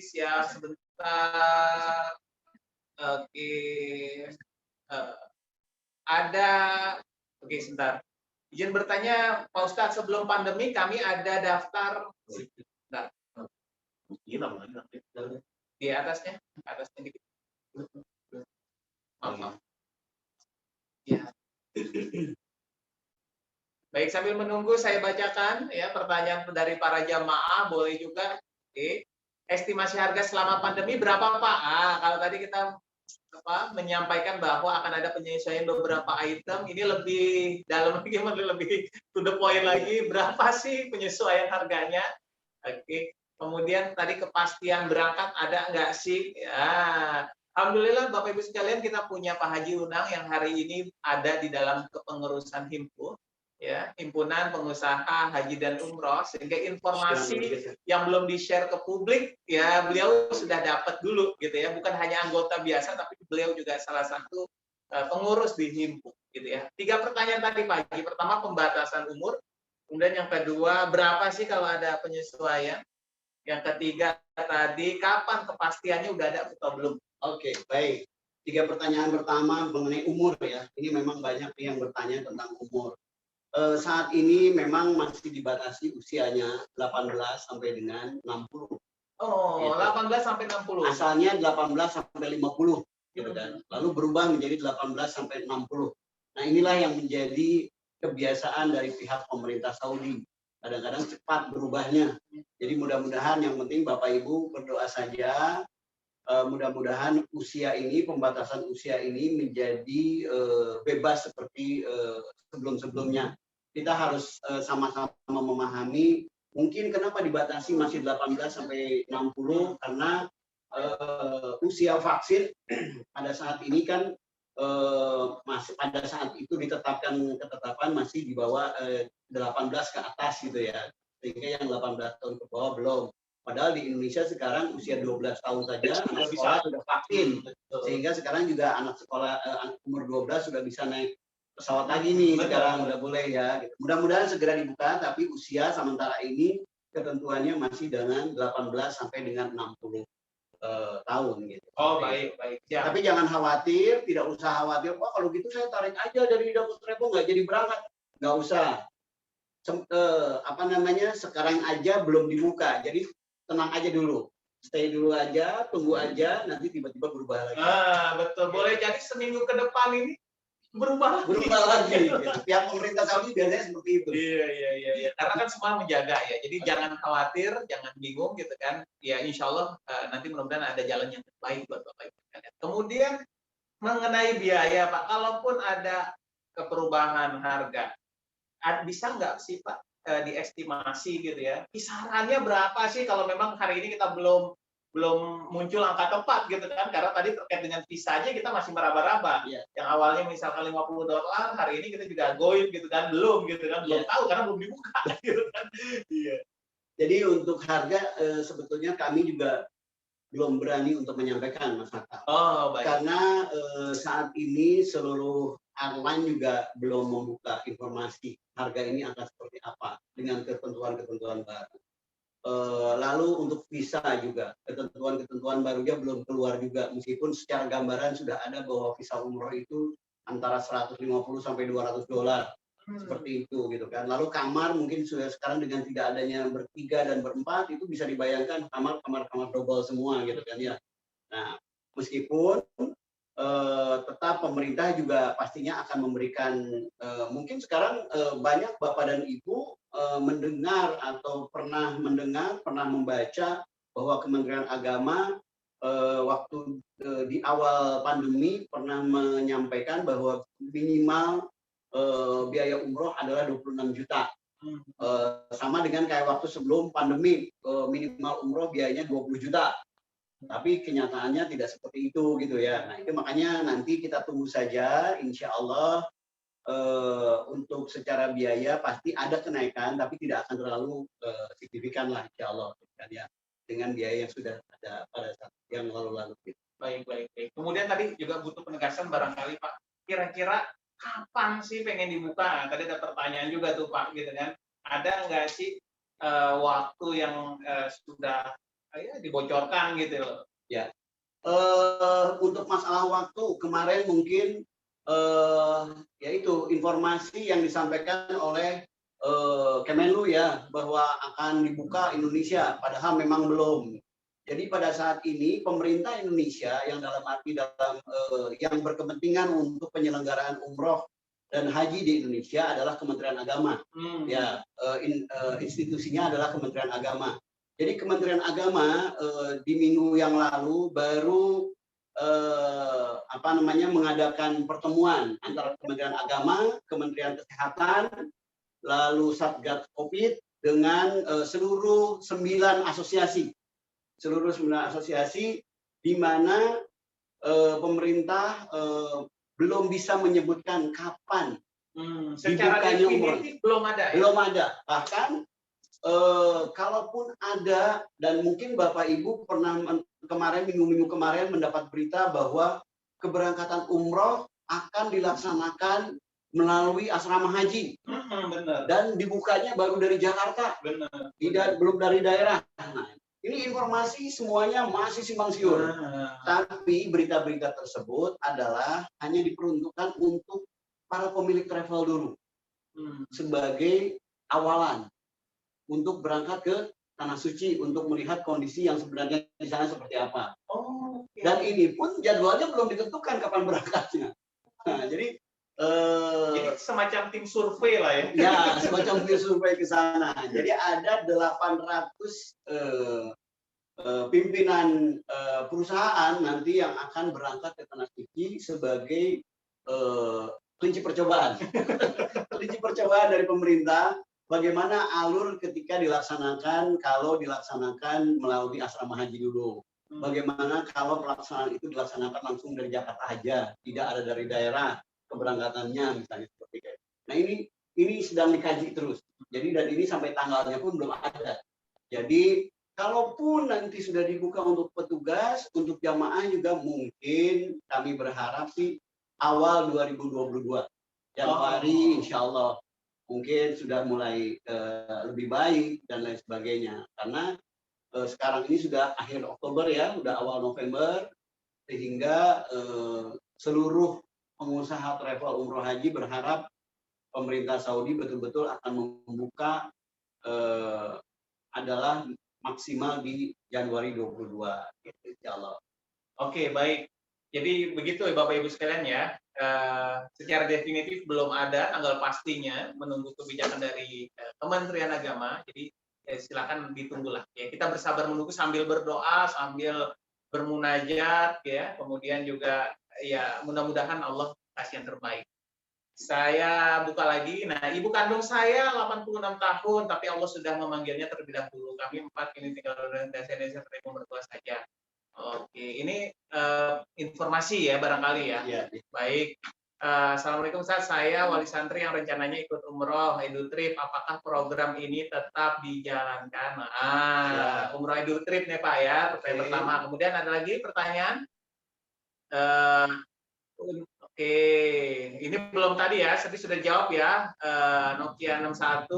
siap sebentar. Oke. Ada, oke sebentar. Izin bertanya, Pak Ustadz, sebelum pandemi kami ada daftar. Bentar. Di atasnya dikit. Maaf. Ya. Baik, sambil menunggu saya bacakan ya pertanyaan dari para jamaah, boleh juga. Oke. Estimasi harga selama pandemi berapa Pak? Kalau tadi kita menyampaikan bahwa akan ada penyesuaian beberapa item, ini lebih dalam lagi, lebih to the point lagi, berapa sih penyesuaian harganya? Oke. Kemudian tadi kepastian berangkat ada nggak sih? Ya. Alhamdulillah Bapak Ibu sekalian, kita punya Pak Haji Unang yang hari ini ada di dalam kepengurusan Himpu, ya, Himpunan Pengusaha Haji dan Umroh, sehingga informasi yang belum di-share ke publik, ya beliau sudah dapat dulu, gitu ya, bukan hanya anggota biasa, tapi beliau juga salah satu pengurus di Himpu, gitu ya. 3 pertanyaan tadi Pak Haji. Pertama, pembatasan umur, kemudian yang kedua, berapa sih kalau ada penyesuaian? Yang ketiga tadi, kapan kepastiannya udah ada atau belum? Oke, baik. 3 pertanyaan pertama mengenai umur ya. Ini memang banyak yang bertanya tentang umur. Saat ini memang masih dibatasi usianya 18 sampai dengan 60. Oh, gitu. 18 sampai 60. Asalnya 18 sampai 50. Gitu kan. Lalu berubah menjadi 18 sampai 60. Nah, inilah yang menjadi kebiasaan dari pihak pemerintah Saudi. Kadang-kadang cepat berubahnya. Jadi mudah-mudahan yang penting Bapak Ibu berdoa saja. Mudah-mudahan usia ini, pembatasan usia ini menjadi bebas seperti sebelum-sebelumnya. Kita harus sama-sama memahami mungkin kenapa dibatasi masih 18 sampai 60 karena usia vaksin pada saat ini kan masih pada saat itu ketetapan masih di bawah 18 ke atas gitu ya. Sehingga yang 18 tahun ke bawah belum. Padahal di Indonesia sekarang usia 12 tahun saja anak sekolah sudah vaksin. Sehingga sekarang juga anak sekolah umur 12 sudah bisa naik pesawat lagi nih. Sekarang udah boleh ya. Mudah-mudahan segera dibuka, tapi usia sementara ini ketentuannya masih dengan 18 sampai dengan 60 tahun gitu. Oh, baik. Ya. Tapi jangan khawatir, tidak usah khawatir. Wah, kalau gitu saya tarik aja dari Dapur Trepo nggak jadi berangkat. Nggak usah. Sekarang aja belum dibuka. Jadi tenang aja dulu, stay dulu aja, tunggu aja, nanti tiba-tiba berubah lagi. Betul, boleh jadi seminggu ke depan ini berubah lagi. Gitu. Pihak pemerintah Saudi biasanya seperti itu. Iya. Karena kan semua menjaga ya, jadi jangan khawatir, jangan bingung gitu kan. Ya insya Allah nanti mudah-mudahan ada jalan yang terbaik buat Bapak Ibu. Kemudian mengenai biaya Pak, kalaupun ada perubahan harga, bisa nggak sih Pak diestimasi gitu ya, kisarannya berapa sih kalau memang hari ini kita belum muncul angka tepat gitu kan, karena tadi terkait dengan visa aja kita masih meraba-raba. Yang awalnya misalkan $50, hari ini kita juga goib gitu kan, belum tahu karena belum dibuka gitu kan. Iya. Jadi untuk harga sebetulnya kami juga belum berani untuk menyampaikan Mas Hatta. Oh, baik. Karena saat ini seluruh airline juga belum membuka informasi harga ini akan seperti apa dengan ketentuan-ketentuan baru. Lalu untuk visa juga ketentuan-ketentuan barunya belum keluar juga, meskipun secara gambaran sudah ada bahwa visa umroh itu antara $150 sampai $200 seperti itu gitu kan. Lalu kamar mungkin sudah sekarang dengan tidak adanya bertiga dan berempat itu bisa dibayangkan kamar double semua gitu kan ya. Nah, meskipun tetap pemerintah juga pastinya akan memberikan mungkin sekarang banyak Bapak dan Ibu mendengar atau pernah membaca bahwa Kementerian Agama waktu di awal pandemi pernah menyampaikan bahwa minimal biaya umroh adalah 26 juta. Sama dengan kayak waktu sebelum pandemi minimal umroh biayanya 20 juta. Tapi kenyataannya tidak seperti itu gitu ya. Nah itu makanya nanti kita tunggu saja, insya Allah untuk secara biaya pasti ada kenaikan, tapi tidak akan terlalu signifikan lah, insya Allah, ya, dengan biaya yang sudah ada pada saat yang lalu-lalu. Baik. Kemudian tadi juga butuh penegasan barangkali Pak. Kira-kira kapan sih pengen dibuka? Tadi ada pertanyaan juga tuh Pak, gitu kan? Ada nggak sih waktu yang sudah dibocorkan gitu loh? Ya, untuk masalah waktu kemarin mungkin yaitu informasi yang disampaikan oleh Kemenlu ya bahwa akan dibuka Indonesia, padahal memang belum. Jadi pada saat ini pemerintah Indonesia yang dalam arti yang berkepentingan untuk penyelenggaraan umroh dan haji di Indonesia adalah Kementerian Agama. Ya, institusinya adalah Kementerian Agama. Jadi Kementerian Agama di minggu yang lalu baru mengadakan pertemuan antara Kementerian Agama, Kementerian Kesehatan, lalu Satgas Covid dengan seluruh 9 asosiasi. Seluruh 9 asosiasi di mana pemerintah belum bisa menyebutkan kapan secara definitif belum ada. Belum ada. Bahkan kalaupun ada, dan mungkin Bapak Ibu pernah minggu-minggu kemarin mendapat berita bahwa keberangkatan umroh akan dilaksanakan melalui asrama haji. Benar. Dan dibukanya baru dari Jakarta. Benar. Belum dari daerah. Nah, ini informasi semuanya masih simpang siur. Tapi berita-berita tersebut adalah hanya diperuntukkan untuk para pemilik travel dulu. Sebagai awalan untuk berangkat ke Tanah Suci untuk melihat kondisi yang sebenarnya di sana seperti apa. Dan ini pun jadwalnya belum ditentukan kapan berangkatnya. Nah, jadi semacam tim survei lah ya. Ya, semacam tim survei ke sana. Jadi ada 800 pimpinan perusahaan nanti yang akan berangkat ke Tanah Suci sebagai kelinci percobaan. Kelinci percobaan dari pemerintah. Bagaimana alur ketika dilaksanakan, kalau dilaksanakan melalui asrama haji dulu. Bagaimana kalau pelaksanaan itu dilaksanakan langsung dari Jakarta aja, tidak ada dari daerah keberangkatannya misalnya seperti itu. Nah ini sedang dikaji terus. Jadi dan ini sampai tanggalnya pun belum ada. Jadi kalaupun nanti sudah dibuka untuk petugas, untuk jamaah juga mungkin kami berharap sih awal 2022. Januari insya Allah mungkin sudah mulai lebih baik dan lain sebagainya. Karena sekarang ini sudah akhir Oktober ya, sudah awal November, sehingga seluruh pengusaha travel umroh haji berharap pemerintah Saudi betul-betul akan membuka adalah maksimal di Januari 22, insya Allah. Oke, baik. Jadi begitu ya Bapak Ibu sekalian ya. Secara definitif belum ada tanggal pastinya, menunggu kebijakan dari Kementerian Agama. Jadi silakan ditunggulah. Ya, kita bersabar menunggu sambil berdoa, sambil bermunajat, ya. Kemudian juga ya mudah-mudahan Allah kasih yang terbaik. Saya buka lagi. Nah, ibu kandung saya 86 tahun, tapi Allah sudah memanggilnya terlebih dahulu. Kami 4 ini tinggal di Indonesia mertua saja. Oke, ini informasi ya barangkali ya. Baik. Assalamualaikum Ustaz, saya wali santri yang rencananya ikut umroh Idul Trip. Apakah program ini tetap dijalankan? Umroh Idul Trip nih Pak ya, pertanyaan pertama. Kemudian ada lagi pertanyaan. Oke, ini belum tadi ya, tapi sudah jawab ya. Nokia 61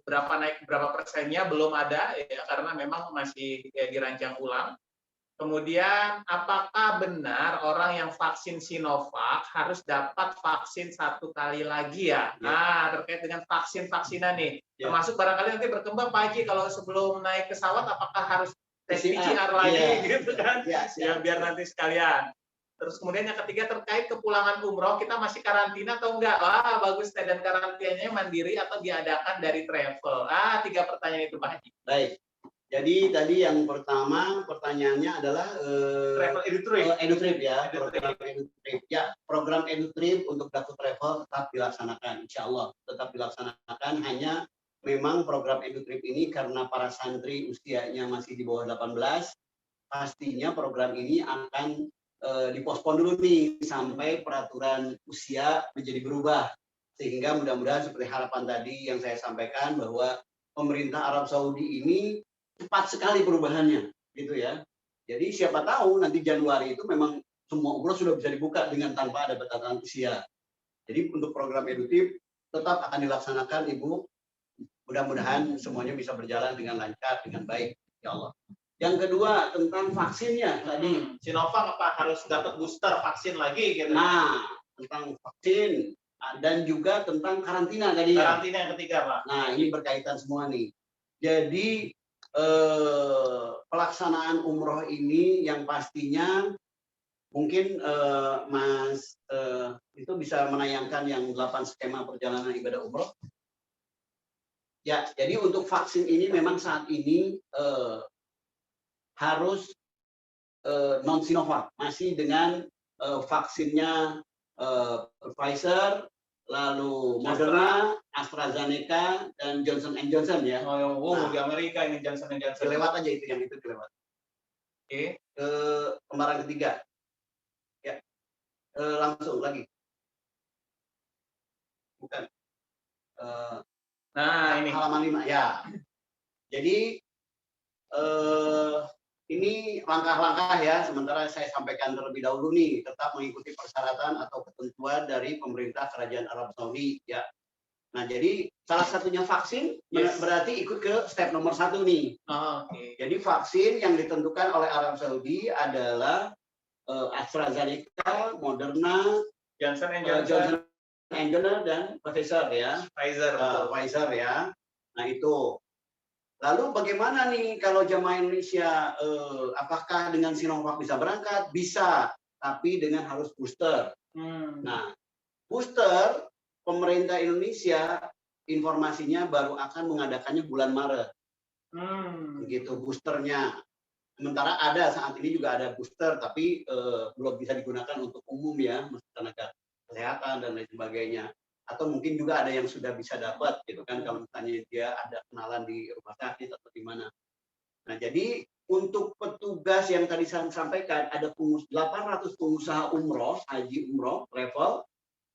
berapa persennya belum ada ya, karena memang masih dirancang ulang. Kemudian, apakah benar orang yang vaksin Sinovac harus dapat vaksin 1 kali lagi ya? Nah, terkait dengan vaksin-vaksinan nih, termasuk barangkali nanti berkembang Pak Haji, kalau sebelum naik pesawat, apakah harus tes PCR lagi gitu kan? Ya, biar nanti sekalian. Terus kemudian yang ketiga terkait kepulangan umroh, kita masih karantina atau enggak? Wah, bagus, dan karantinanya mandiri atau diadakan dari travel? 3 pertanyaan itu Pak Haji. Baik. Jadi tadi yang pertama pertanyaannya adalah travel EduTrip. EduTrip ya, program EduTrip. Ya, program EduTrip untuk Daku Travel tetap dilaksanakan, insya Allah tetap dilaksanakan. Hanya memang program EduTrip ini karena para santri usianya masih di bawah 18, pastinya program ini akan dipospon dulu nih sampai peraturan usia menjadi berubah. Sehingga mudah-mudahan seperti harapan tadi yang saya sampaikan bahwa pemerintah Arab Saudi ini cepat sekali perubahannya, gitu ya. Jadi siapa tahu nanti Januari itu memang semua umroh sudah bisa dibuka dengan tanpa ada batasan usia. Jadi untuk program edutif tetap akan dilaksanakan, Ibu. Mudah-mudahan semuanya bisa berjalan dengan lancar, dengan baik, ya Allah. Yang kedua tentang vaksinnya tadi. Sinovac apa harus dapat booster vaksin lagi gitu? Nah, tentang vaksin dan juga tentang karantina tadi. Karantina yang ketiga, Pak. Nah, ini berkaitan semua nih. Jadi pelaksanaan umroh ini yang pastinya mungkin Mas itu bisa menayangkan yang 8 skema perjalanan ibadah umroh. Ya, jadi untuk vaksin ini memang saat ini harus non Sinovac, masih dengan vaksinnya Pfizer, lalu Moderna, AstraZeneca, dan Johnson & Johnson ya. Di Amerika ini Johnson & Johnson. Dilewat aja itu, yang itu dilewat. Oke. Ke lembaran ketiga. Ya, langsung lagi. Bukan. Nah, ini halaman 5 ya. Jadi ini langkah-langkah ya, sementara saya sampaikan terlebih dahulu nih, tetap mengikuti persyaratan atau ketentuan dari pemerintah Kerajaan Arab Saudi ya. Nah, jadi salah satunya vaksin berarti ikut ke step nomor 1 nih. Jadi vaksin yang ditentukan oleh Arab Saudi adalah AstraZeneca, Moderna, Johnson & Johnson & Johnson dan Pfizer ya. Pfizer ya. Nah, itu. Lalu bagaimana nih kalau jamaah Indonesia, apakah dengan Sinovac bisa berangkat? Bisa, tapi dengan harus booster. Nah, booster pemerintah Indonesia informasinya baru akan mengadakannya bulan Maret. Begitu boosternya. Sementara ada saat ini juga ada booster, tapi belum bisa digunakan untuk umum ya, tenaga kesehatan dan lain sebagainya. Atau mungkin juga ada yang sudah bisa dapat gitu kan, kalau misalnya dia ada kenalan di rumah sakit atau di mana. Nah, jadi untuk petugas yang tadi saya sampaikan, ada 800 pengusaha umroh, haji umroh, travel,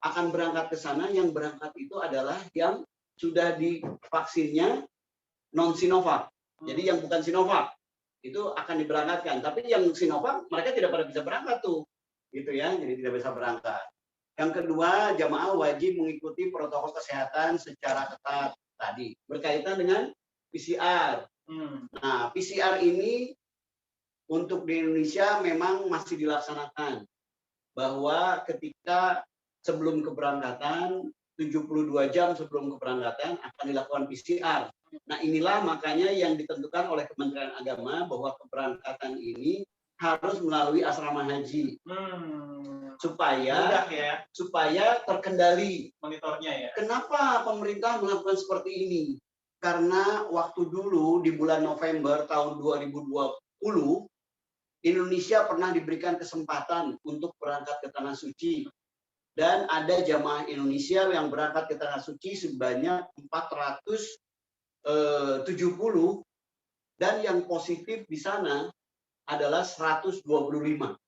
akan berangkat ke sana. Yang berangkat itu adalah yang sudah divaksinnya non-Sinovac. Jadi yang bukan Sinovac, itu akan diberangkatkan. Tapi yang Sinovac, mereka tidak pada bisa berangkat tuh. Gitu ya, jadi tidak bisa berangkat. Yang kedua, jamaah wajib mengikuti protokol kesehatan secara ketat tadi. Berkaitan dengan PCR. Nah, PCR ini untuk di Indonesia memang masih dilaksanakan. Bahwa ketika sebelum keberangkatan, 72 jam sebelum keberangkatan akan dilakukan PCR. Nah, inilah makanya yang ditentukan oleh Kementerian Agama bahwa keberangkatan ini harus melalui asrama haji. Supaya terkendali monitornya ya. Kenapa pemerintah melakukan seperti ini? Karena waktu dulu di bulan November tahun 2020 Indonesia pernah diberikan kesempatan untuk berangkat ke Tanah Suci, dan ada jamaah Indonesia yang berangkat ke Tanah Suci sebanyak 470, dan yang positif di sana adalah 125.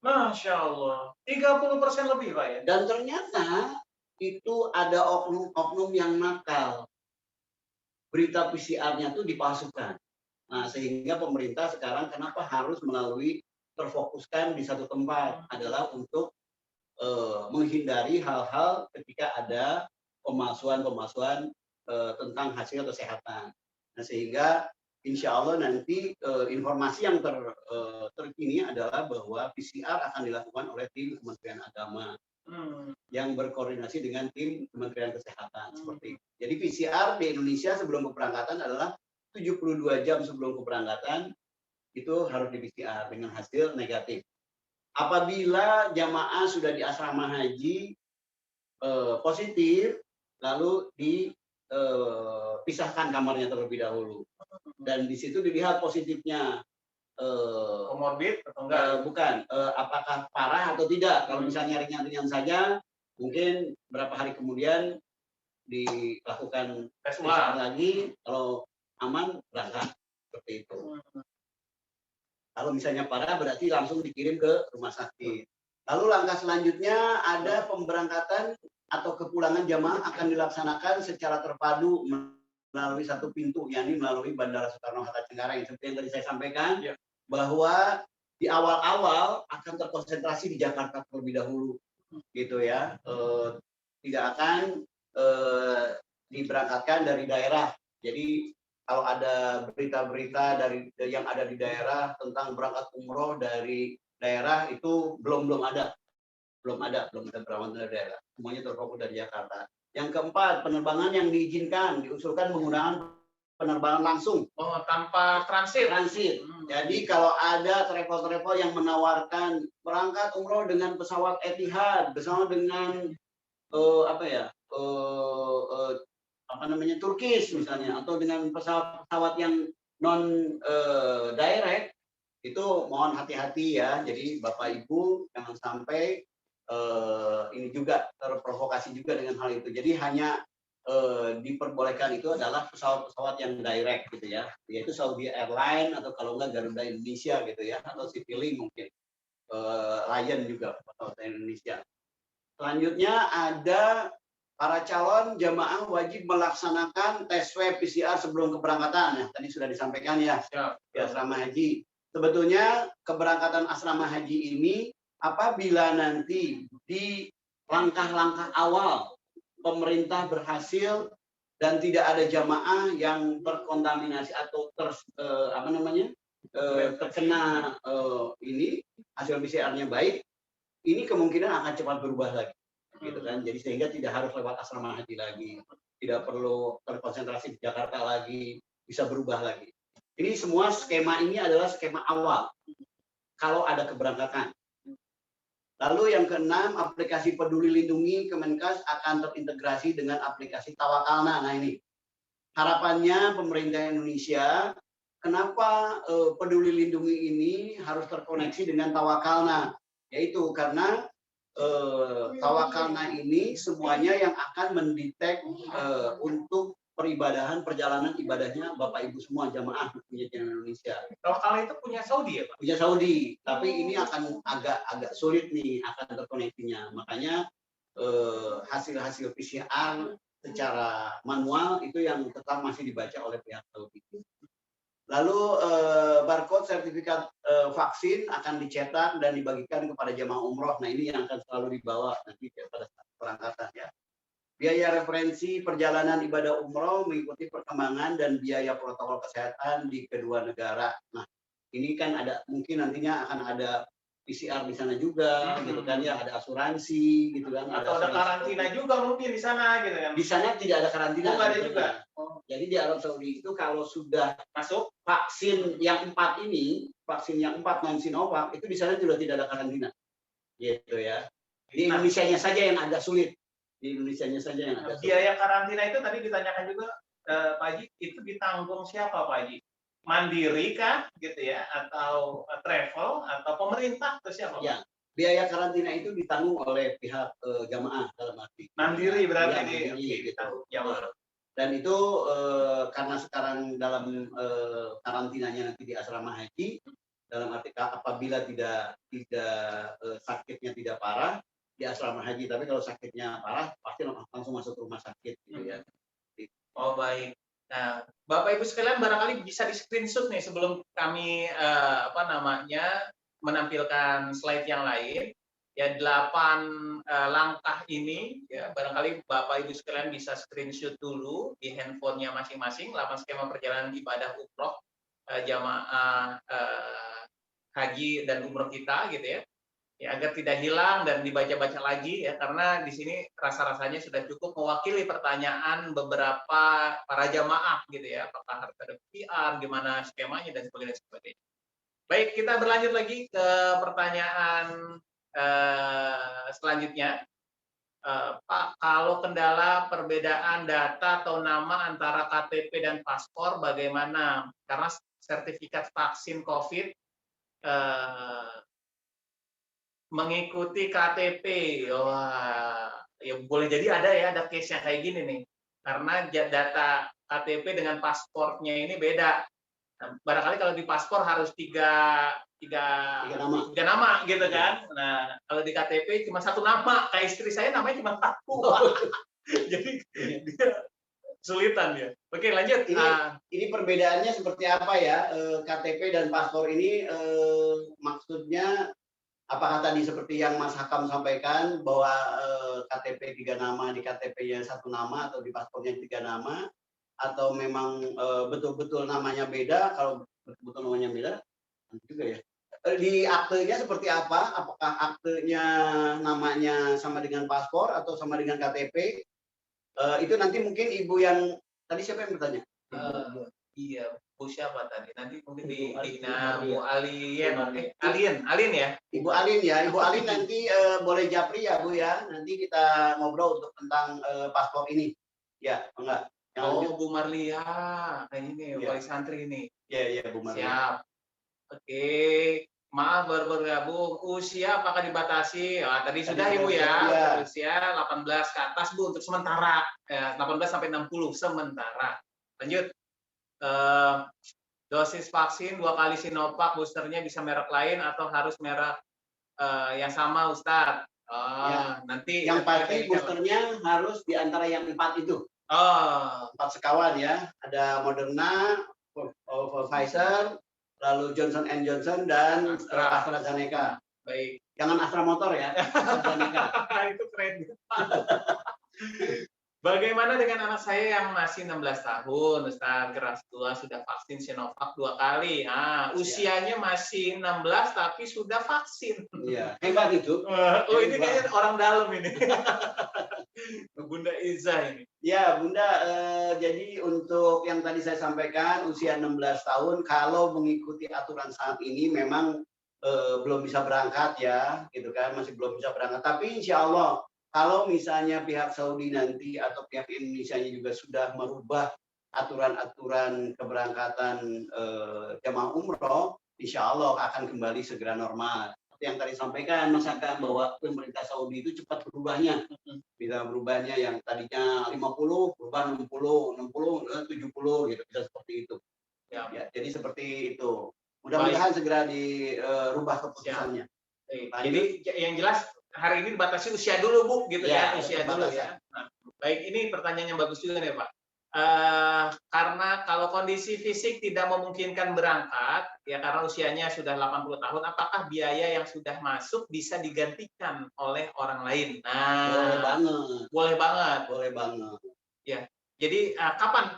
Masya Allah, 30% lebih Pak ya. Dan ternyata itu ada oknum-oknum yang nakal. Berita PCR-nya itu dipalsukan. Nah, sehingga pemerintah sekarang kenapa harus melalui terfokuskan di satu tempat adalah untuk menghindari hal-hal ketika ada pemalsuan tentang hasil kesehatan. Nah, sehingga insya Allah nanti informasi yang terkini adalah bahwa PCR akan dilakukan oleh tim Kementerian Agama yang berkoordinasi dengan tim Kementerian Kesehatan seperti itu. Jadi PCR di Indonesia sebelum keberangkatan adalah 72 jam sebelum keberangkatan itu harus di PCR dengan hasil negatif. Apabila jamaah sudah di asrama haji positif, lalu dipisahkan kamarnya terlebih dahulu. Dan di situ dilihat positifnya komorbid atau enggak? Bukan, apakah parah atau tidak. Kalau misalnya ringan-ringan saja, mungkin berapa hari kemudian dilakukan tes lagi. Kalau aman, berangkat seperti itu. Kalau misalnya parah, berarti langsung dikirim ke rumah sakit. Lalu langkah selanjutnya ada pemberangkatan atau kepulangan jamaah akan dilaksanakan secara terpadu melalui satu pintu, yakni melalui Bandara Soekarno-Hatta Cengkareng. Seperti yang tadi saya sampaikan, bahwa di awal-awal akan terkonsentrasi di Jakarta terlebih dahulu, gitu ya. Tidak akan diberangkatkan dari daerah. Jadi kalau ada berita-berita dari yang ada di daerah tentang berangkat umroh dari daerah itu belum ada berangkat dari daerah. Semuanya terfokus dari Jakarta. Yang keempat, penerbangan yang diizinkan diusulkan menggunakan penerbangan langsung. Oh, tanpa transit. Jadi kalau ada travel-travel yang menawarkan berangkat umroh dengan pesawat Etihad, bersama dengan Turkish misalnya, atau dengan pesawat yang non direct, itu mohon hati-hati ya. Jadi Bapak Ibu jangan sampai ini juga terprovokasi juga dengan hal itu. Jadi hanya diperbolehkan itu adalah pesawat-pesawat yang direct gitu ya, yaitu Saudi Airlines atau kalau enggak Garuda Indonesia gitu ya, atau Citylink mungkin, Lion juga pesawat Indonesia. Selanjutnya ada para calon jamaah wajib melaksanakan tes swab PCR sebelum keberangkatan. Ya, tadi sudah disampaikan ya di asrama haji. Sebetulnya keberangkatan asrama haji ini apabila nanti di langkah-langkah awal pemerintah berhasil dan tidak ada jamaah yang terkontaminasi atau terkena ini hasil PCR-nya baik, ini kemungkinan akan cepat berubah lagi, gitu kan. Jadi sehingga tidak harus lewat asrama haji lagi, tidak perlu terkonsentrasi di Jakarta lagi, bisa berubah lagi. Ini semua skema ini adalah skema awal kalau ada keberangkatan. Lalu yang keenam, aplikasi Peduli Lindungi Kemenkes akan terintegrasi dengan aplikasi Tawakalna. Nah ini harapannya pemerintah Indonesia, kenapa Peduli Lindungi ini harus terkoneksi dengan Tawakalna? Yaitu karena Tawakalna ini semuanya yang akan mendetek untuk perjalanan ibadahnya Bapak Ibu semua jamaah punya Indonesia. Tawakalna itu punya Saudi ya Pak? Punya Saudi, tapi ini akan agak sulit nih akan terkoneksinya. Makanya hasil-hasil PCR secara manual itu yang tetap masih dibaca oleh pihak Saudi. Lalu barcode sertifikat vaksin akan dicetak dan dibagikan kepada jamaah umroh. Nah ini yang akan selalu dibawa nanti pada saat perangkatan ya. Biaya referensi perjalanan ibadah umroh mengikuti perkembangan dan biaya protokol kesehatan di kedua negara. Nah ini kan ada mungkin nantinya akan ada PCR di sana juga, gitu kan ya, ada asuransi, gitu kan. Atau ada karantina juga mungkin di sana, gitu kan? Di sana tidak ada karantina. Oh, ada juga. Jadi di Arab Saudi itu kalau sudah masuk vaksin yang 4 ini, vaksin yang 4 non Sinovac, itu di sana juga tidak ada karantina, gitu ya. Di Indonesianya saja yang agak sulit. Di Indonesianya saja yang agak sulit. Biaya karantina itu tadi ditanyakan juga, Pak Haji, itu ditanggung siapa Pak Haji? Mandiri kah gitu ya, atau travel atau pemerintah atau siapa? Ya, biaya karantina itu ditanggung oleh pihak jamaah dalam arti mandiri berarti ditanggung jamaah. Dan itu karena sekarang dalam karantinanya nanti di asrama haji, dalam arti apabila tidak sakitnya tidak parah di asrama haji, tapi kalau sakitnya parah pasti langsung masuk rumah sakit gitu ya. Oh baik. Nah, Bapak Ibu sekalian barangkali bisa di screenshot nih sebelum kami menampilkan slide yang lain. Ya 8 langkah ini ya barangkali Bapak Ibu sekalian bisa screenshot dulu di handphonenya masing-masing 8 skema perjalanan ibadah umroh jamaah haji dan umroh kita gitu ya. Ya agar tidak hilang dan dibaca-baca lagi ya, karena di sini rasa-rasanya sudah cukup mewakili pertanyaan beberapa para jamaah gitu ya, apakah harus ada PCR, gimana skemanya dan sebagainya. Baik, kita berlanjut lagi ke pertanyaan selanjutnya. Pak, kalau kendala perbedaan data atau nama antara KTP dan paspor bagaimana? Karena sertifikat vaksin COVID mengikuti KTP, wah, ya boleh jadi ada case-nya kayak gini nih, karena data KTP dengan pasportnya ini beda, Nah, barangkali kalau di paspor harus tiga nama gitu kan. Nah, kalau di KTP cuma satu nama. Kayak istri saya namanya cuma satu. Jadi dia kesulitan ya. Oke, lanjut. Ini perbedaannya seperti apa ya? KTP dan paspor ini maksudnya apakah tadi seperti yang Mas Hakam sampaikan bahwa KTP 3 nama, di KTP-nya 1 nama atau di paspornya 3 nama, atau memang betul-betul namanya beda? Kalau betul-betul namanya beda, juga ya. Di aktenya seperti apa? Apakah aktenya namanya sama dengan paspor atau sama dengan KTP? Itu nanti mungkin ibu yang tadi siapa yang bertanya? Iya, Bu siapa tadi? Nanti mungkin di Bu Alin ya. Ibu Alin ya, Ibu Alin nanti boleh japri ya Bu ya. Nanti kita ngobrol untuk tentang paspor ini. Ya, enggak. Bu Marlia, kayak ini wali santri ini. Iya, Bu Marlia. Siap. Oke, maaf baru bergabung. Usia apakah dibatasi? Tadi sudah Ibu ya. Usia 18 ke atas Bu untuk sementara. 18 sampai 60 sementara. Lanjut. Dosis vaksin 2 kali Sinovac, boosternya bisa merek lain atau harus merek yang sama Ustadz? Nanti yang pasti boosternya harus di antara yang 4 itu. 4 sekawan ya. Ada Moderna, Pfizer, lalu Johnson & Johnson dan AstraZeneca. Baik. Jangan Astra Motor ya. AstraZeneca. Itu keren. Bagaimana dengan anak saya yang masih 16 tahun, Ustaz, kelas 2 sudah vaksin Sinovac 2 kali. Usianya masih 16 tapi sudah vaksin. Iya, hebat itu. Ini kayaknya orang dalam ini. Bunda Iza ini. Ya, Bunda, jadi untuk yang tadi saya sampaikan usia 16 tahun kalau mengikuti aturan saat ini memang belum bisa berangkat ya, gitu kan, masih belum bisa berangkat. Tapi insya Allah kalau misalnya pihak Saudi nanti atau pihak Indonesia juga sudah merubah aturan-aturan keberangkatan jamaah umroh, insya Allah akan kembali segera normal. Seperti yang tadi sampaikan Mas Hakam bahwa pemerintah Saudi itu cepat berubahnya. Bisa berubahnya yang tadinya 50, berubah 60, 70 gitu, bisa seperti itu. Ya, jadi seperti itu. Mudah-mudahan segera dirubah keputusannya. Jadi yang jelas hari ini dibatasi usia dulu Bu, gitu ya, usia dulu ya. Nah, baik, ini pertanyaan yang bagus juga nih Pak. Karena kalau kondisi fisik tidak memungkinkan berangkat, ya karena usianya sudah 80 tahun, apakah biaya yang sudah masuk bisa digantikan oleh orang lain? Boleh banget. Boleh banget. Ya. Jadi kapan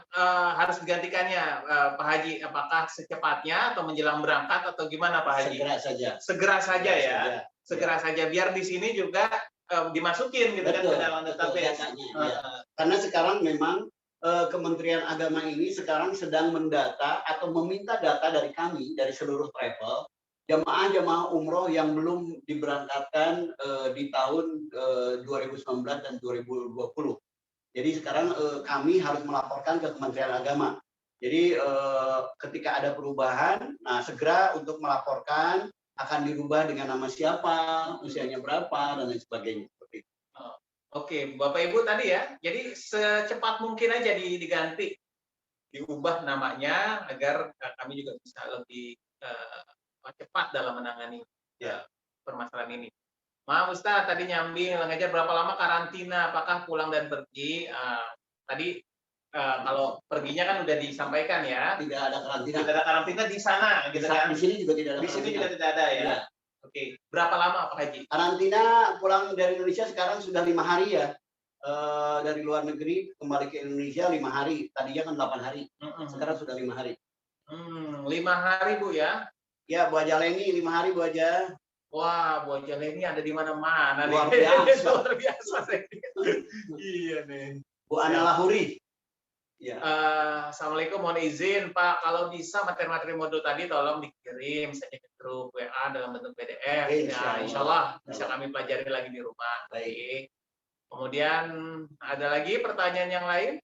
harus digantikannya Pak Haji? Apakah secepatnya atau menjelang berangkat atau gimana Pak Haji? Segera saja. Segera saja ya. Segera saja. Biar di sini juga dimasukin gitu kan ke dalam database. Karena sekarang memang Kementerian Agama ini sekarang sedang mendata atau meminta data dari kami, dari seluruh travel, jamaah-jamaah umroh yang belum diberangkatkan di tahun 2019 dan 2020. Jadi sekarang kami harus melaporkan ke Kementerian Agama. Jadi ketika ada perubahan, nah segera untuk melaporkan akan dirubah dengan nama siapa, usianya berapa, dan lain sebagainya. Seperti itu. Oke, Bapak Ibu tadi ya, jadi secepat mungkin aja diganti, diubah namanya agar kami juga bisa lebih cepat dalam menangani permasalahan ini. Maaf Ustaz, tadi nyambi ngajar berapa lama karantina, apakah pulang dan pergi? Tadi kalau perginya kan udah disampaikan ya. Tidak ada karantina. Tidak ada karantina di sana, gitu kan? Di sini juga tidak ada. Di sini juga tidak ada ya. Oke, berapa lama Pak Haji? Karantina pulang dari Indonesia sekarang sudah 5 hari ya. Dari luar negeri kembali ke Indonesia 5 hari. Tadinya kan 8 hari. Sekarang sudah 5 hari. 5 hari Bu ya? Ya, Bu Haja Leni 5 hari Bu Haja. Wah, Bu Haja Leni ada di mana-mana nih. Luar biasa. Luar biasa. Iya nih. Bu Ana Lahuri. Ya. Assalamualaikum, mohon izin Pak, kalau bisa materi-materi modul tadi tolong dikirim saja ke grup WA dalam bentuk PDF. Insya Allah bisa kami pelajari lagi di rumah. Baik. Kemudian ada lagi pertanyaan yang lain?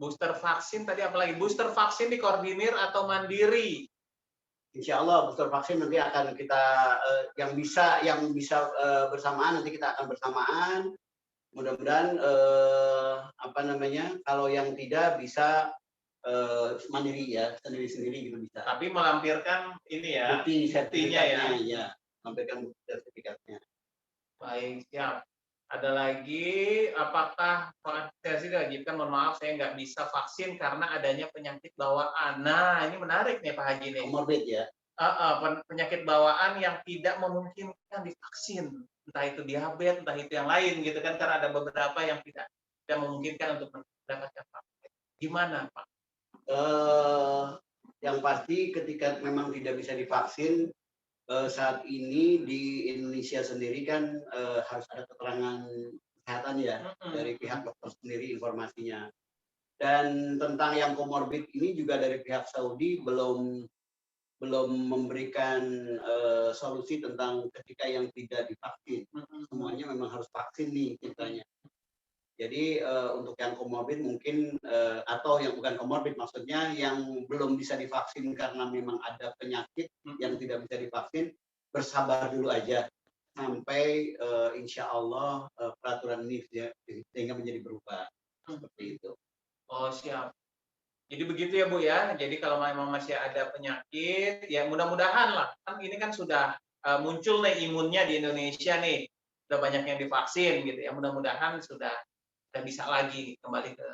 Booster vaksin tadi apalagi? Booster vaksin dikoordinir atau mandiri? Insya Allah booster vaksin nanti akan kita yang bisa bersamaan nanti kita akan bersamaan. Mudah-mudahan kalau yang tidak bisa mandiri ya, sendiri-sendiri gitu bisa. Tapi melampirkan ini ya, Bukti buktinya ya. sertifikatnya, ya, melampirkan bukti sertifikatnya. Baik, siap. Ada lagi, apakah vaksinasi diwajibkan? Mohon maaf, saya nggak bisa vaksin karena adanya penyakit bawaan. Nah, ini menarik nih Pak Haji nih. Komorbid ya. Penyakit bawaan yang tidak memungkinkan divaksin. Entah itu diabetes, entah itu yang lain gitu kan. Karena ada beberapa yang tidak memungkinkan untuk mendapatkan vaksin. Gimana Pak? Yang pasti ketika memang tidak bisa divaksin, saat ini di Indonesia sendiri kan harus ada keterangan kesehatan ya dari pihak dokter sendiri informasinya. Dan tentang yang komorbid ini juga dari pihak Saudi belum memberikan solusi tentang ketika yang tidak divaksin. Semuanya memang harus vaksin nih ceritanya. Jadi untuk yang komorbid mungkin atau yang bukan komorbid maksudnya yang belum bisa divaksin karena memang ada penyakit yang tidak bisa divaksin, bersabar dulu aja sampai insya Allah peraturan ini sehingga menjadi berubah seperti itu. Oh siap. Jadi begitu ya Bu ya. Jadi kalau memang masih ada penyakit, ya mudah-mudahan lah. Kan ini kan sudah muncul nih imunnya di Indonesia nih, sudah banyak yang divaksin gitu ya. Mudah-mudahan sudah bisa lagi kembali ke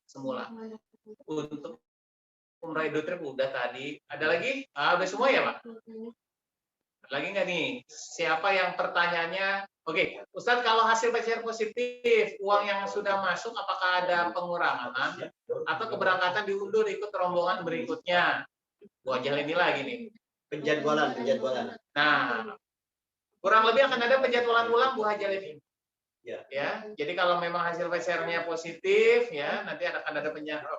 semula. Untuk Umrah Idul Trip udah tadi. Ada lagi? Udah semua ya Pak? Ada lagi nggak nih? Siapa yang pertanyaannya? Oke, Ustadz kalau hasil PCR positif, uang yang sudah masuk apakah ada pengurangan atau keberangkatan diundur ikut rombongan berikutnya? Gua jalan ini lagi nih. Penjadwalan. Nah, kurang lebih akan ada penjadwalan ulang Bu Haji ini. Ya, jadi kalau memang hasil PCR-nya positif, ya nanti akan ada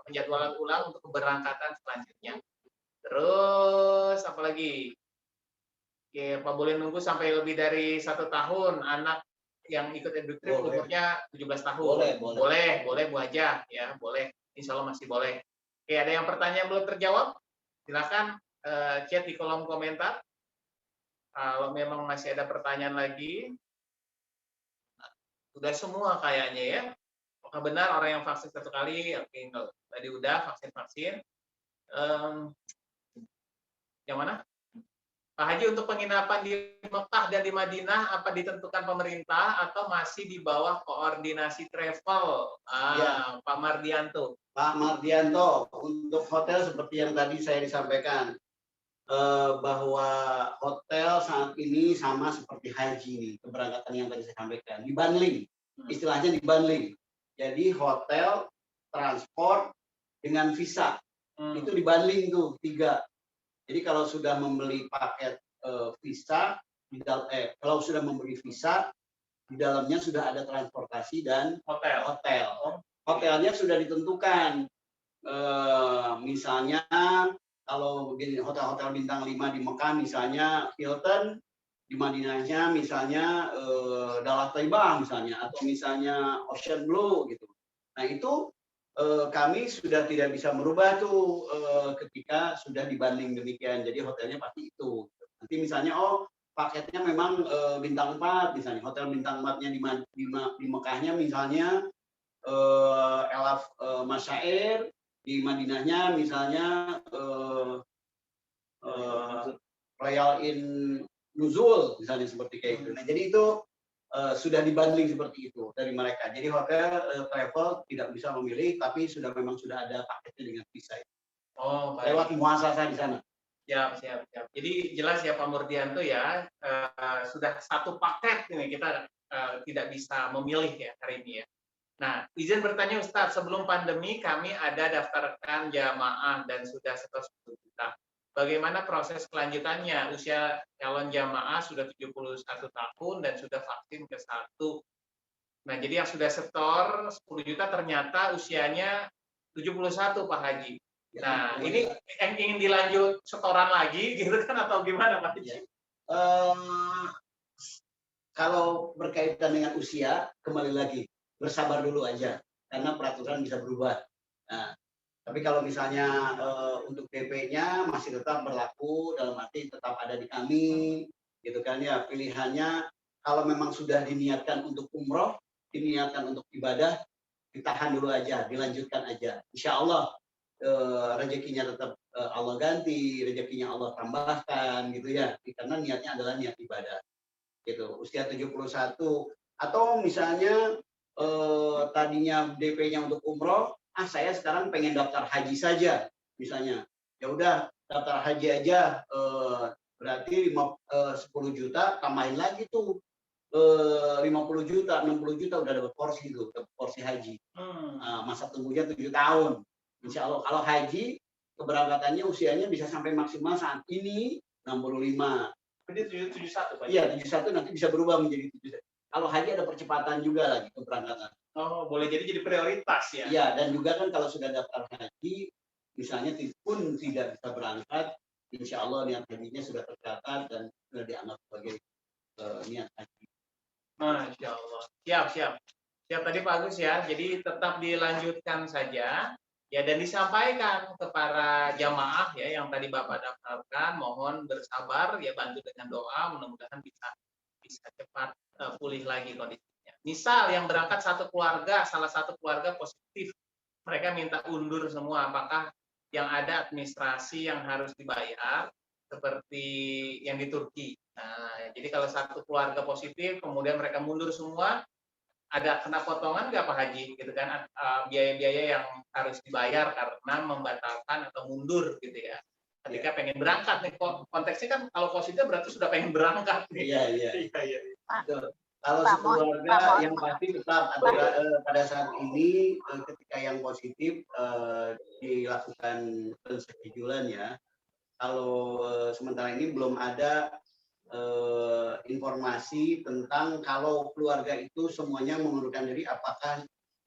penjadwalan ulang untuk keberangkatan selanjutnya. Terus apa lagi? Oke, Pak boleh nunggu sampai lebih dari 1 tahun anak yang ikut Idul Trip umurnya 17 tahun. Boleh Bu Haja, ya boleh. Insya Allah masih boleh. Oke, ada yang pertanyaan belum terjawab? Silakan chat di kolom komentar. Kalau memang masih ada pertanyaan lagi. Sudah semua kayaknya ya. Apakah benar orang yang vaksin 1 kali? Oke, tadi udah vaksin. Yang mana? Pak Haji, untuk penginapan di Mekah dan di Madinah apa ditentukan pemerintah atau masih di bawah koordinasi travel? Ya. Pak Mardianto. Pak Mardianto, untuk hotel seperti yang tadi saya disampaikan, bahwa hotel saat ini sama seperti haji nih, keberangkatan yang tadi saya sampaikan, dibundling, istilahnya dibundling. Jadi hotel, transport, dengan visa, itu dibundling tuh 3. Jadi kalau sudah membeli paket visa, kalau sudah membeli visa, di dalamnya sudah ada transportasi dan hotel. Hotelnya sudah ditentukan, misalnya kalau hotel-hotel bintang 5 di Mekah misalnya Hilton, di Madinahnya misalnya Dalat Taibah misalnya, atau misalnya Ocean Blue gitu. Nah itu kami sudah tidak bisa merubah tuh ketika sudah dibanding demikian. Jadi hotelnya pasti itu. Nanti misalnya paketnya memang bintang 4 misalnya, hotel bintang 4-nya di Mekahnya misalnya Elaf Masyair, di Madinahnya misalnya Royal Inn Nuzul misalnya seperti kayak itu. Nah, jadi itu sudah dibundling seperti itu dari mereka. Jadi hotel travel tidak bisa memilih, tapi memang sudah ada paketnya dengan visa. Oh, baik. Lewat muasasah di sana. Siap. Jadi jelas ya Pak Murdianto ya, sudah 1 paket ini kita tidak bisa memilih ya hari ini ya. Nah, izin bertanya Ustadz, sebelum pandemi kami ada daftarkan jamaah dan sudah setor 10 juta. Bagaimana proses kelanjutannya? Usia calon jamaah sudah 71 tahun dan sudah vaksin ke-1. Nah, jadi yang sudah setor 10 juta ternyata usianya 71 Pak Haji. Nah, ini yang ingin dilanjut setoran lagi gitu kan atau gimana Pak Haji? Kalau berkaitan dengan usia, kembali lagi bersabar dulu aja karena peraturan bisa berubah. Nah, tapi kalau misalnya untuk DP-nya masih tetap berlaku, dalam arti tetap ada di kami, gitu kan ya. Pilihannya kalau memang sudah diniatkan untuk umroh, diniatkan untuk ibadah, ditahan dulu aja, dilanjutkan aja. Insya Allah rezekinya tetap Allah ganti, rezekinya Allah tambahkan gitu ya. Karena niatnya adalah niat ibadah. Gitu. Usia 71 atau misalnya tadinya DP-nya untuk umroh, saya sekarang pengen daftar haji saja misalnya. Ya udah daftar haji aja, berarti 10 juta tambahin lagi tuh 50 juta, 60 juta udah dapat porsi tuh, porsi haji. Masa tunggunya 7 tahun. Insya Allah kalau haji keberangkatannya usianya bisa sampai maksimal saat ini 65. Jadi 71 Pak. Iya 71 nanti bisa berubah menjadi 71. Kalau haji ada percepatan juga lagi keberangkatan. Oh, boleh jadi prioritas ya. Iya, dan juga kan kalau sudah daftar haji, misalnya pun tidak bisa berangkat, insya Allah niat hajinya sudah tercatat dan sudah dianggap sebagai niat haji. Masya Allah. Siap tadi Pak Agus ya. Jadi tetap dilanjutkan saja. Ya, dan disampaikan ke para jamaah ya yang tadi Bapak daftarkan, mohon bersabar ya, bantu dengan doa, mudah-mudahan bisa cepat pulih lagi kondisinya. Misal yang berangkat satu keluarga, salah satu keluarga positif, mereka minta undur semua, apakah yang ada administrasi yang harus dibayar seperti yang di Turki. Nah, jadi kalau satu keluarga positif, kemudian mereka mundur semua, ada kena potongan nggak Pak Haji, gitu kan, biaya-biaya yang harus dibayar karena membatalkan atau mundur gitu ya. Ketika pengen berangkat nih, konteksnya kan kalau positif berarti sudah pengen berangkat nih. Iya. Kalau sekeluarga yang pasti tetap pada saat ini ketika yang positif dilakukan penschedulan ya. Kalau sementara ini belum ada informasi tentang kalau keluarga itu semuanya mengundurkan diri, apakah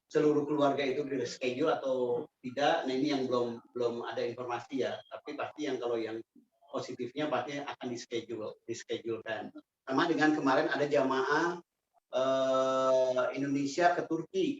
seluruh keluarga itu di reschedule atau tidak. Nah ini yang belum ada informasi ya. Tapi pasti yang kalau yang positifnya pasti akan dischedulekan. Sama dengan kemarin ada jamaah Indonesia ke Turki.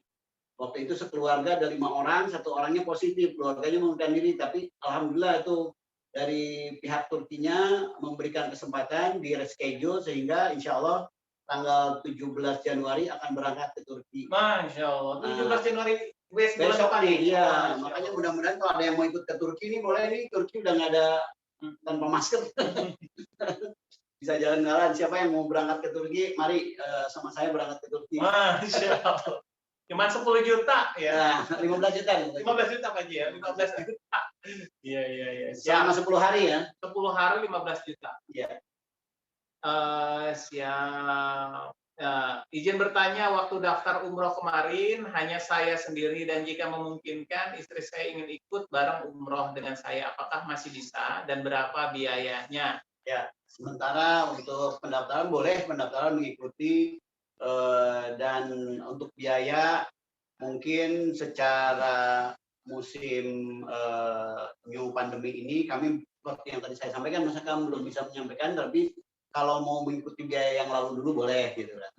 Waktu itu sekeluarga ada 5 orang, 1 orangnya positif, keluarganya mengundurkan diri. Tapi alhamdulillah itu dari pihak Turkinya memberikan kesempatan di reschedule sehingga insya Allah tanggal 17 Januari akan berangkat ke Turki. Masya Allah, 17 Januari besok nih, iya. Makanya mudah-mudahan kalau ada yang mau ikut ke Turki ini boleh nih, Turki udah nggak ada tanpa masker. Bisa jalan-jalan, siapa yang mau berangkat ke Turki, mari sama saya berangkat ke Turki. Masya Allah. Cuma 10 juta ya. Nah, 15 juta. 15 juta Pak Haji ya, 15 juta. Iya. Selama 10 hari ya. 10 hari 15 juta. Iya. Siap. Izin bertanya, waktu daftar umroh kemarin hanya saya sendiri dan jika memungkinkan istri saya ingin ikut bareng umroh dengan saya, apakah masih bisa dan berapa biayanya? Ya, sementara untuk pendaftaran boleh pendaftaran mengikuti dan untuk biaya mungkin secara musim new pandemi ini kami seperti yang tadi saya sampaikan, misalkan belum bisa menyampaikan, tapi kalau mau mengikuti biaya yang lalu dulu boleh gitu kan.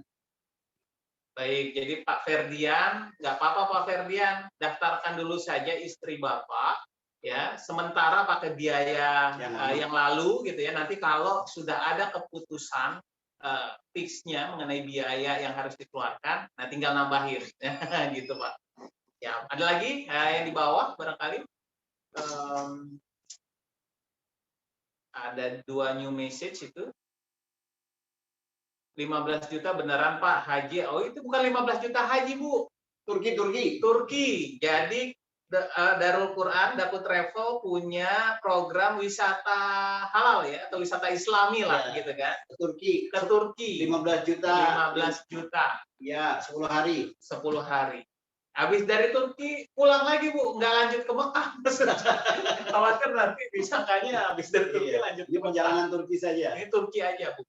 Baik, jadi Pak Ferdian, nggak apa-apa Pak Ferdian, daftarkan dulu saja istri Bapak, ya. Sementara pakai biaya yang lalu gitu ya. Nanti kalau sudah ada keputusan fixnya mengenai biaya yang harus dikeluarkan, nah tinggal nambahin, gitu Pak. Ya, ada lagi yang di bawah barangkali. Ada 2 new message itu. 15 juta beneran Pak haji. Oh itu bukan 15 juta haji Bu. Turki. Jadi Darul Quran, Daku Travel punya program wisata halal ya, atau wisata Islami lah gitu kan. Ke Turki. 15 juta. 15 juta. Ya, 10 hari. 10 hari. Habis dari Turki pulang lagi Bu, nggak lanjut ke Mekah. Khawatir nanti disangkanya habis dari Turki lanjut. Ini perjalanan Turki saja. Ini Turki aja Bu.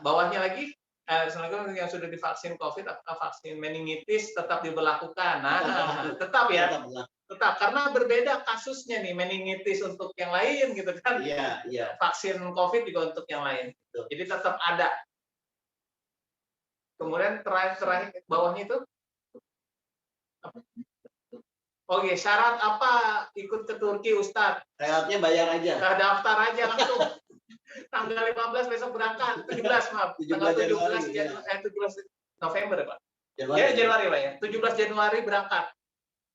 Bawahnya lagi, Assalamualaikum, yang sudah divaksin COVID, apakah vaksin meningitis tetap diberlakukan? Nah, tetap ya, tetap karena berbeda kasusnya nih, meningitis untuk yang lain gitu kan, vaksin COVID juga untuk yang lain, jadi tetap ada. Kemudian terakhir bawahnya itu, oke, syarat apa ikut ke Turki Ustadz? Syaratnya bayar aja. Daftar aja langsung. Tanggal 15 besok berangkat, 17 maaf. Tanggal 17 November Pak. Januari Pak ya. 17 Januari berangkat.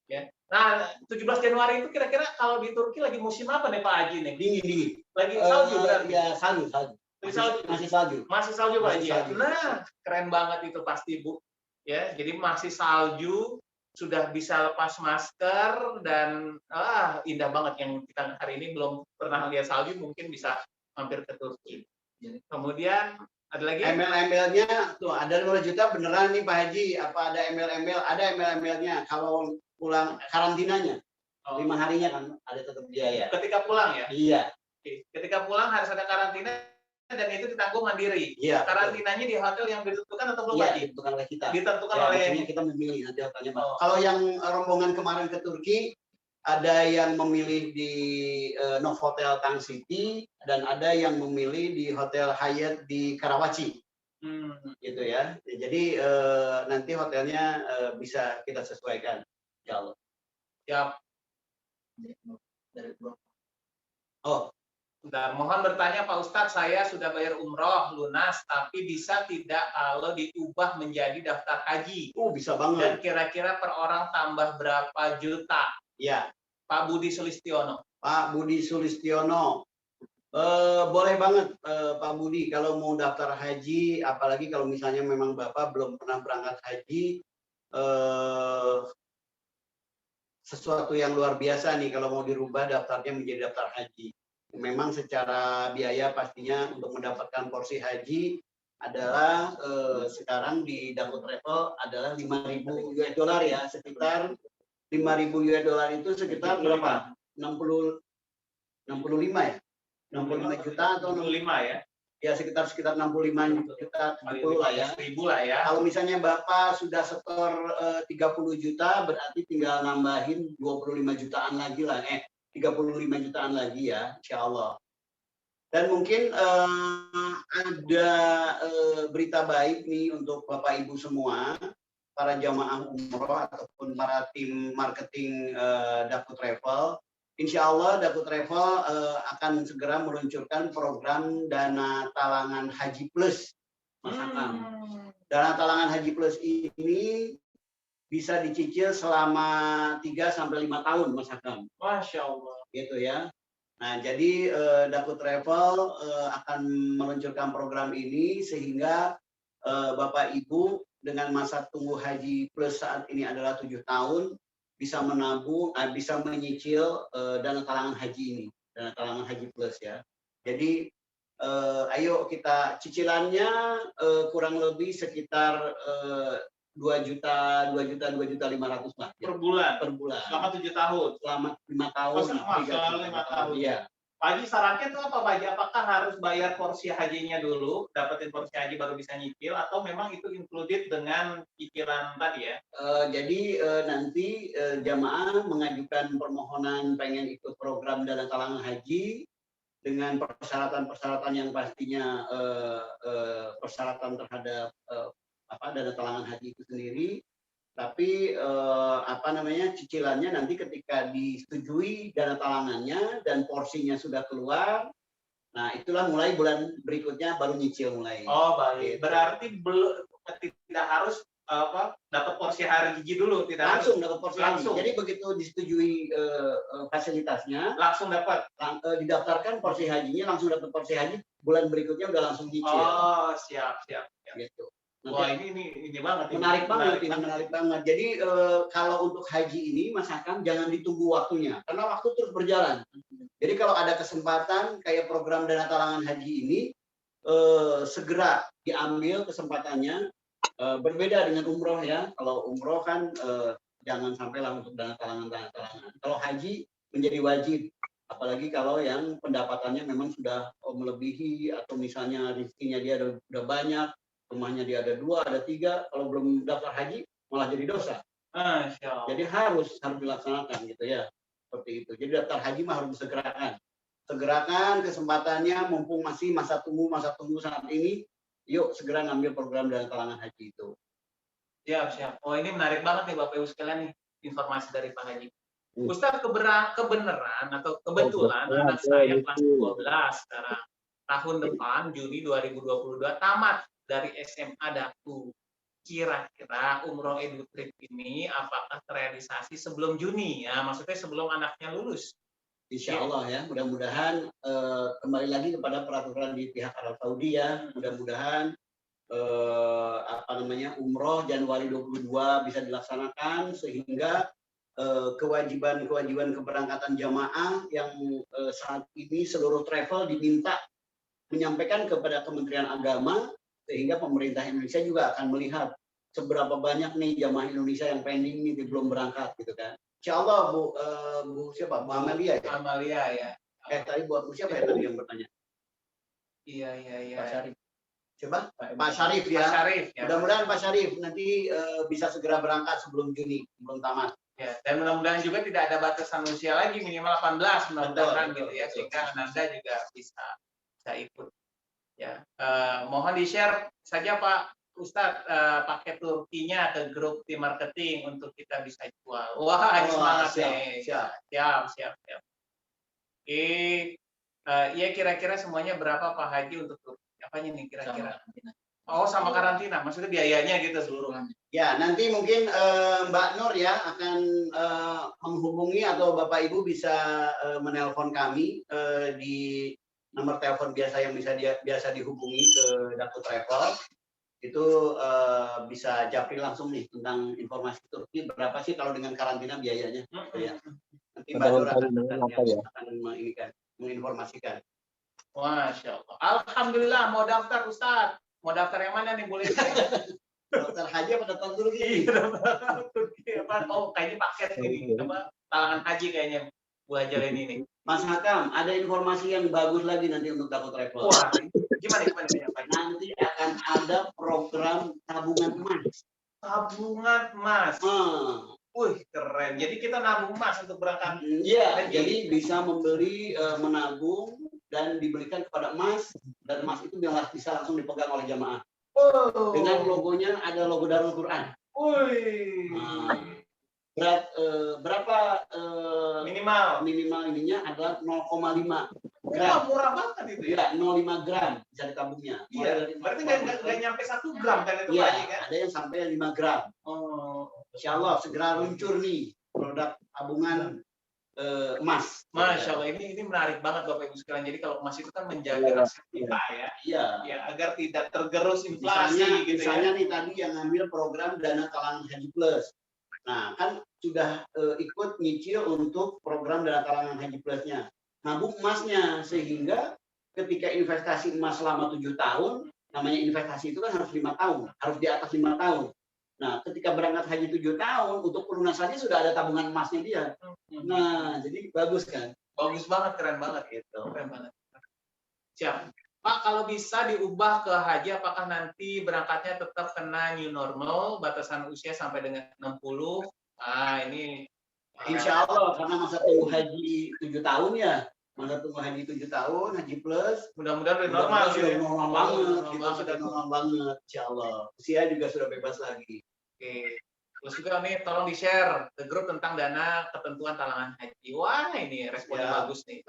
Ya. Nah, 17 Januari itu kira-kira kalau di Turki lagi musim apa nih Pak Haji nih? Dingin. Lagi salju berarti? Ya, salju. Masih salju. Masih salju Pak Haji. Masih salju. Nah, keren banget itu pasti Bu. Ya, jadi masih salju, sudah bisa lepas masker dan indah banget yang kita hari ini belum pernah lihat salju, mungkin bisa mampir ke Turki. Kemudian ada lagi? ML-ML-nya tuh ada 5 juta beneran nih Pak Haji. Apa ada ML-ML? Ada ML-ML-nya. Kalau pulang karantinanya 5 harinya kan ada tetap biaya. Ketika pulang ya? Iya. Oke. Ketika pulang harus ada karantina dan itu ditanggung mandiri. Iya. Karantinanya di hotel yang ditentukan atau belum? Iya, ditentukan oleh kita. Ditentukan Ya, oleh. maksudnya kita memilih nanti hotelnya. Kalau yang rombongan kemarin ke Turki, ada yang memilih di Novotel Tang City dan ada yang memilih di Hotel Hyatt di Karawaci. Gitu ya. Jadi nanti hotelnya bisa kita sesuaikan. Ya Allah. Ya. Oh, Bentar, mohon bertanya Pak Ustadz, saya sudah bayar umroh lunas, tapi bisa tidak kalau diubah menjadi daftar haji? Bisa Dan banget. kira-kira per orang tambah berapa juta? Ya. Pak Budi Sulistiono. Pak Budi Sulistiono. Boleh banget Pak Budi kalau mau daftar haji, apalagi kalau misalnya memang Bapak belum pernah berangkat haji, sesuatu yang luar biasa nih kalau mau dirubah daftarnya menjadi daftar haji. Memang secara biaya pastinya untuk mendapatkan porsi haji adalah sekarang di Daku Travel adalah 5.000 US dollar ya, sekitar 5.000 US dollar itu sekitar berapa? 65 ya? 65 juta atau 65 ya? Ya sekitar 65 juta, 70 lah ya. 1.000 lah ya. Kalau misalnya Bapak sudah setor 30 juta, berarti tinggal nambahin 25 jutaan lagi lah. 35 jutaan lagi ya, insya Allah. Dan mungkin ada berita baik nih untuk Bapak Ibu semua, para jamaah umroh ataupun para tim marketing Daku Travel. Insya Allah Daku Travel akan segera meluncurkan program Dana Talangan Haji Plus, Mas Akam. Dana Talangan Haji Plus ini bisa dicicil selama 3-5 tahun, Mas Akam. Masya Allah. Gitu ya. Nah, jadi Daku Travel akan meluncurkan program ini sehingga Bapak Ibu dengan masa tunggu haji plus saat ini adalah 7 tahun bisa menabung, bisa menyicil dana talangan haji ini, dana talangan haji plus ya. Jadi ayo kita cicilannya kurang lebih sekitar 2.500.000 lah. Per bulan? Per bulan. Selama 7 tahun? Selama 5 tahun. Selama 5 tahun. Iya. Pak Haji, sarannya itu apa Pak Haji? Apakah harus bayar porsi hajinya dulu, dapetin porsi haji baru bisa nyicil, atau memang itu included dengan cicilan tadi ya? Jadi nanti jamaah mengajukan permohonan pengen ikut program dana talangan haji dengan persyaratan-persyaratan yang pastinya persyaratan terhadap dana talangan haji itu sendiri. Tapi cicilannya nanti ketika disetujui dana talangannya dan porsinya sudah keluar, nah itulah mulai bulan berikutnya baru nyicil mulai. Oh baik, Gitu. berarti belum tidak harus dapat porsi haji dulu, tidak langsung harus. dapat porsi Langsung. haji. Jadi begitu disetujui fasilitasnya, langsung dapat. Didaftarkan porsi hajinya, langsung dapat porsi haji, bulan berikutnya udah langsung nyicil. Oh siap. Gitu. Wah ini banget. Menarik banget. Jadi kalau untuk haji ini Mas Akam jangan ditunggu waktunya karena waktu terus berjalan. Jadi kalau ada kesempatan kayak program dana talangan haji ini segera diambil kesempatannya. Berbeda dengan umroh ya. Kalau umroh kan jangan sampailah untuk dana talangan. Kalau haji menjadi wajib. Apalagi kalau yang pendapatannya memang sudah melebihi atau misalnya rezekinya dia udah banyak. Rumahnya dia ada 2, ada 3, kalau belum daftar haji malah jadi dosa. Jadi harus dilaksanakan gitu ya, seperti itu. Jadi daftar haji mah harus segerakan kesempatannya, mumpung masih masa tunggu saat ini, yuk segera ngambil program dana talangan haji itu. Siap. Oh ini menarik banget nih Bapak Ibu sekalian nih informasi dari Pak Haji. Ustadz kebenaran atau kebetulan anak saya kelas 12 sekarang, tahun depan Juni 2022 tamat dari SMA Daku. kira-kira umroh EduTrip ini apakah terrealisasi sebelum Juni ya, maksudnya sebelum anaknya lulus. Insya Allah ya, mudah-mudahan kembali lagi kepada peraturan di pihak Arab Saudi ya, mudah-mudahan umroh Januari 22 bisa dilaksanakan sehingga kewajiban keberangkatan jamaah yang saat ini seluruh travel diminta menyampaikan kepada Kementerian Agama, sehingga pemerintah Indonesia juga akan melihat seberapa banyak nih jamaah Indonesia yang pending nih belum berangkat gitu kan. Insya Allah Bu siapa? Bu Amalia ya? Amalia ya. Tadi buat Bu siapa ya tadi yang bertanya? Iya. Pak Syarif. Coba Pak Syarif ya. Pak Syarif ya. Mudah-mudahan Pak Syarif nanti bisa segera berangkat sebelum Juni, belum tamat. Ya, dan mudah-mudahan juga tidak ada batasan usia lagi, minimal 18 mudah-mudahan gitu ya, sehingga Ananda juga bisa ikut. Ya, mohon di-share saja Pak Ustadz pakai Turkinya ke grup tim marketing untuk kita bisa jual. Wah, ini semangat nih. Siap. Ya kira-kira semuanya berapa Pak Haji untuk Turki? Apanya nih kira-kira? Oh, sama karantina, maksudnya biayanya gitu seluruhnya. Ya, nanti mungkin Mbak Nur ya akan menghubungi atau Bapak Ibu bisa menelpon kami di nomor telepon biasa yang biasa dihubungi ke Daku Travel. Itu bisa japri langsung nih tentang informasi Turki berapa sih kalau dengan karantina biayanya. Ya. Nanti Mbak Nur akan menginformasikan. Masya Allah. Alhamdulillah mau daftar Ustadz. Mau daftar yang mana nih boleh? Daftar haji apa daftar Turki? Turki apa? Oh kayaknya paket ini apa? Talangan haji kayaknya Bu Hajar ini. Mas Hakam, ada informasi yang bagus lagi nanti untuk Daku Travel. Wah, gimana? Nanti akan ada program tabungan emas. Tabungan emas. Wih, keren. Jadi kita nabung emas untuk berangkat. Iya, jadi bisa membeli, menabung dan diberikan kepada emas, dan emas itu bisa langsung dipegang oleh jamaah. Oh. Dengan logonya ada logo Darul Quran. Wih. Berapa minimal ininya adalah 0,5 gram. Oh, murah banget itu ya. 0,5 gram bisa ditabungnya. Iya. Berarti nggak nyampe 1 gram kan itu Iya, kan? ada yang sampai 5 gram. Oh. Insya Allah segera luncur nih produk tabungan emas. Masya Allah, ini menarik banget Bapak Ibu sekalian. Jadi kalau emas itu kan menjaga aset kita ya. Iya. Ya, agar tidak tergerus inflasi misalnya nih tadi yang ngambil program dana talangan haji plus. Nah, kan sudah ikut nyicil untuk program dana talangan haji plusnya. Nabung emasnya sehingga ketika investasi emas selama 7 tahun, namanya investasi itu kan harus 5 tahun, harus di atas 5 tahun. Nah, ketika berangkat haji 7 tahun, untuk pelunasannya sudah ada tabungan emasnya dia. Nah, jadi bagus kan? Bagus banget, keren banget gitu. Keren banget. Siap. Pak, kalau bisa diubah ke haji, apakah nanti berangkatnya tetap kena new normal, batasan usia sampai dengan 60? Ini. Insya Allah, karena masa tunggu haji 7 tahun ya. Masa tunggu haji 7 tahun, haji plus. Mudah-mudahan normal. Sudah normal banget. Kita sudah normal banget, insya Allah. Usia juga sudah bebas lagi. Oke. Terus juga nih, tolong di-share ke grup tentang dana ketentuan talangan haji. Wah, ini responnya bagus nih.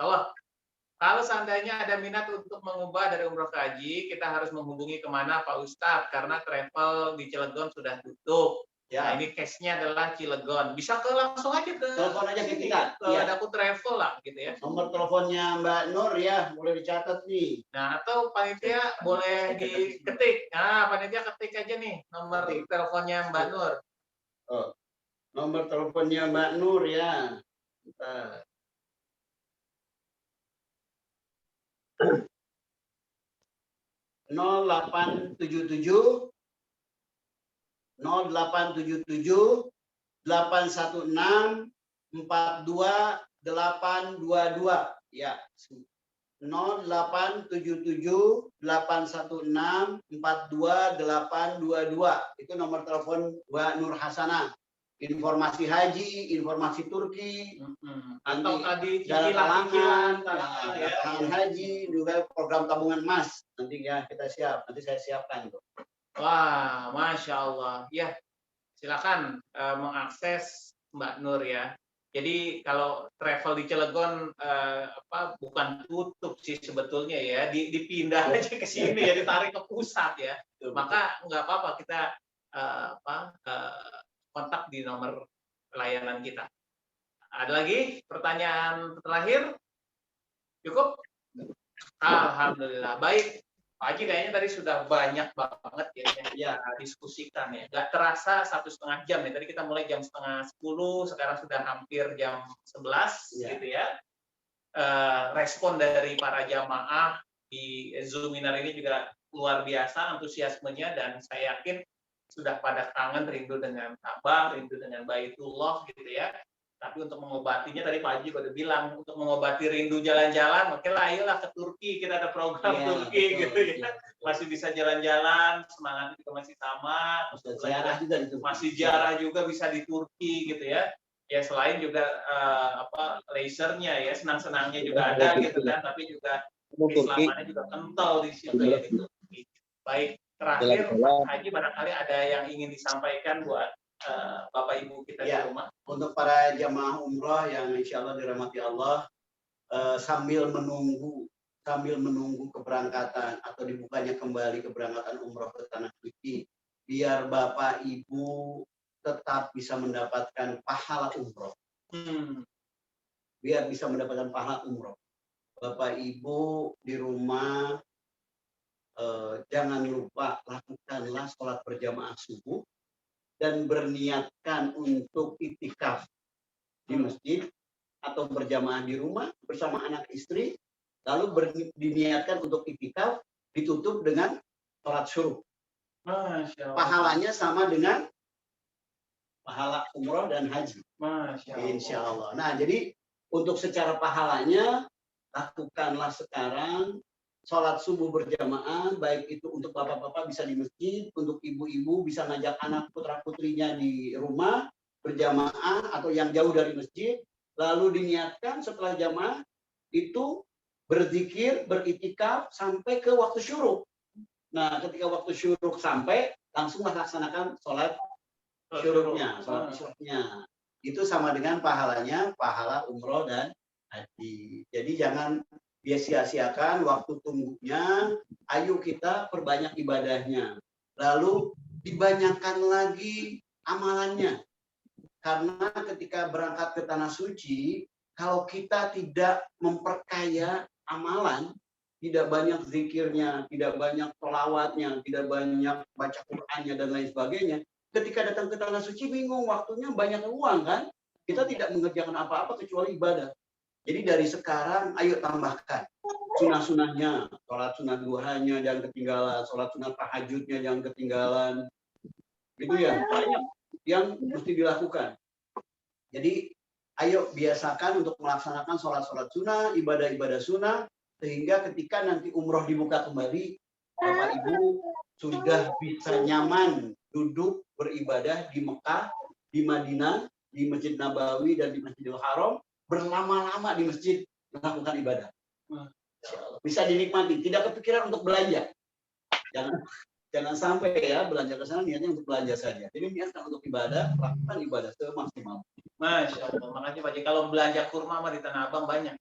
Kalau seandainya ada minat untuk mengubah dari umroh ke haji, kita harus menghubungi kemana Pak Ustadz? Karena travel di Cilegon sudah tutup. Ya, ini case-nya adalah Cilegon. Bisa langsung aja ke telepon aja ke kita. Ke Daku Travel lah, gitu ya. Nomor teleponnya Mbak Nur ya, boleh dicatat nih. Nah, atau panitia boleh diketik. Nah, panitia ketik aja nih nomor teleponnya Mbak Nur. Oh, nomor teleponnya Mbak Nur ya. Bentar. Nol 877 0877 816 42822 ya. 0877 816 42822 itu nomor telepon Mbak Nur Hasanah. Informasi haji, informasi Turki, atau tadi talangan haji, juga program tabungan emas. Nanti ya kita nanti saya siapkan itu. Wah, Masya Allah. Ya, silakan mengakses Mbak Nur ya. Jadi kalau travel di Cilegon bukan tutup sih sebetulnya ya, dipindah aja ke sini ya, ditarik ke pusat ya. Maka nggak apa-apa kita kontak di nomor layanan kita. Ada lagi pertanyaan terakhir? Cukup? Alhamdulillah. Baik. Pak Haji kayaknya tadi sudah banyak banget ya diskusikan ya. Gak terasa 1,5 jam ya. Tadi kita mulai jam 9:30, sekarang sudah hampir jam 11 gitu ya. Respon dari para jamaah di Zoominar ini juga luar biasa antusiasmenya, dan saya yakin sudah pada kangen, rindu dengan Ka'bah, rindu dengan Baitullah gitu ya. Tapi untuk mengobatinya, tadi Pak Haji udah bilang, untuk mengobati rindu jalan-jalan, oke lah, ayolah ke Turki, kita ada program Turki gitu ya. Masih bisa jalan-jalan, semangatnya juga masih sama. Masih ziarah juga bisa di Turki gitu ya. Ya selain juga leisure-nya ya, senang-senangnya juga ada gitu kan, tapi juga keislamannya juga kental di situ ya di Turki. Baik, terakhir Pak Haji barangkali ada yang ingin disampaikan buat Bapak Ibu kita di rumah. Untuk para jamaah umroh yang insya Allah dirahmati Allah, sambil menunggu keberangkatan atau dibukanya kembali keberangkatan umroh ke Tanah Suci, biar Bapak Ibu tetap bisa mendapatkan pahala umroh. Biar bisa mendapatkan pahala umroh. Bapak Ibu di rumah, jangan lupa lakukanlah sholat berjamaah subuh dan berniatkan untuk iktikaf di masjid atau berjamaah di rumah bersama anak istri, lalu diniatkan untuk iktikaf, ditutup dengan sholat syuruk. Pahalanya sama dengan pahala umroh dan haji. Insya Allah. Nah, jadi untuk secara pahalanya, lakukanlah sekarang sholat subuh berjamaah, baik itu untuk bapak-bapak bisa di masjid, untuk ibu-ibu bisa ngajak anak putra-putrinya di rumah berjamaah atau yang jauh dari masjid, lalu diniatkan setelah jamaah itu berzikir, beriktikaf sampai ke waktu syuruk. Nah, ketika waktu syuruk sampai, langsunglah laksanakan sholat syuruknya, sholat syuruknya. Itu sama dengan pahalanya, pahala umroh dan haji. Jadi jangan dia sia-siakan waktu tunggunya, ayo kita perbanyak ibadahnya. Lalu dibanyakan lagi amalannya. Karena ketika berangkat ke Tanah Suci, kalau kita tidak memperkaya amalan, tidak banyak zikirnya, tidak banyak sholawatnya, tidak banyak baca Qur'annya, dan lain sebagainya, ketika datang ke Tanah Suci bingung, waktunya banyak uang kan? Kita tidak mengerjakan apa-apa kecuali ibadah. Jadi dari sekarang, ayo tambahkan sunah-sunahnya, sholat sunah duhanya jangan ketinggalan, sholat sunah tahajudnya jangan ketinggalan. Itu ya, banyak yang mesti dilakukan. Jadi ayo biasakan untuk melaksanakan sholat-sholat sunnah, ibadah-ibadah sunnah, sehingga ketika nanti umroh dibuka kembali, Bapak Ibu sudah bisa nyaman duduk beribadah di Mekah, di Madinah, di Masjid Nabawi, dan di Masjidil Haram, berlama-lama di masjid melakukan ibadah. Bisa dinikmati, tidak kepikiran untuk belanja. Jangan sampai ya belanja ke sana niatnya untuk belanja saja. Jadi niatkan untuk ibadah, lakukan ibadah semaksimal. Masya Allah, makasih Pak Haji. Kalau belanja kurma mah di Tanah Abang banyak.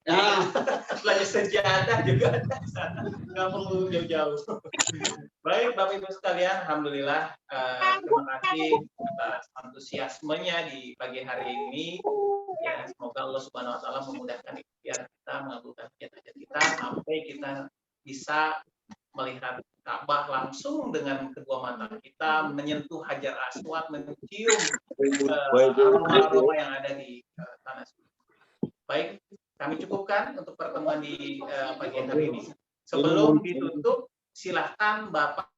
Belanja sejadah juga ada di sana. Nggak perlu jauh-jauh. Baik Bapak Ibu sekalian, alhamdulillah terima kasih atas antusiasmenya di pagi hari ini. Ya, semoga Allah Subhanahu wa taala memudahkan ikhtiar kita, mengabulkan hajat kita sampai kita bisa melihat Ka'bah langsung dengan kedua mata kita, menyentuh Hajar Aswad, mencium aroma-aroma yang ada di Tanah Suci. Baik, kami cukupkan untuk pertemuan di pagi hari ini. Sebelum ditutup, silahkan Bapak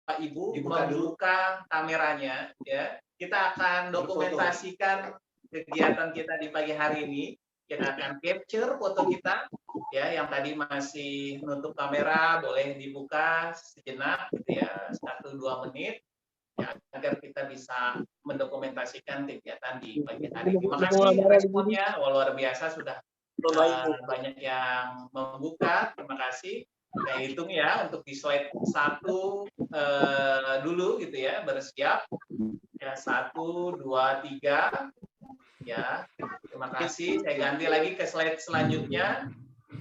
Ibu membuka kameranya, ya. Kita akan dokumentasikan kegiatan kita di pagi hari ini. Kita akan capture foto kita, ya, yang tadi masih menutup kamera, boleh dibuka sejenak, gitu ya, 1-2 menit, ya, agar kita bisa mendokumentasikan kegiatan di pagi hari ini. Terima kasih responnya, luar biasa, sudah banyak yang membuka. Terima kasih. Saya hitung ya untuk di slide 1 dulu, gitu ya, bersiap. Ya, 1, 2, 3. Ya, terima kasih. Saya ganti lagi ke slide selanjutnya.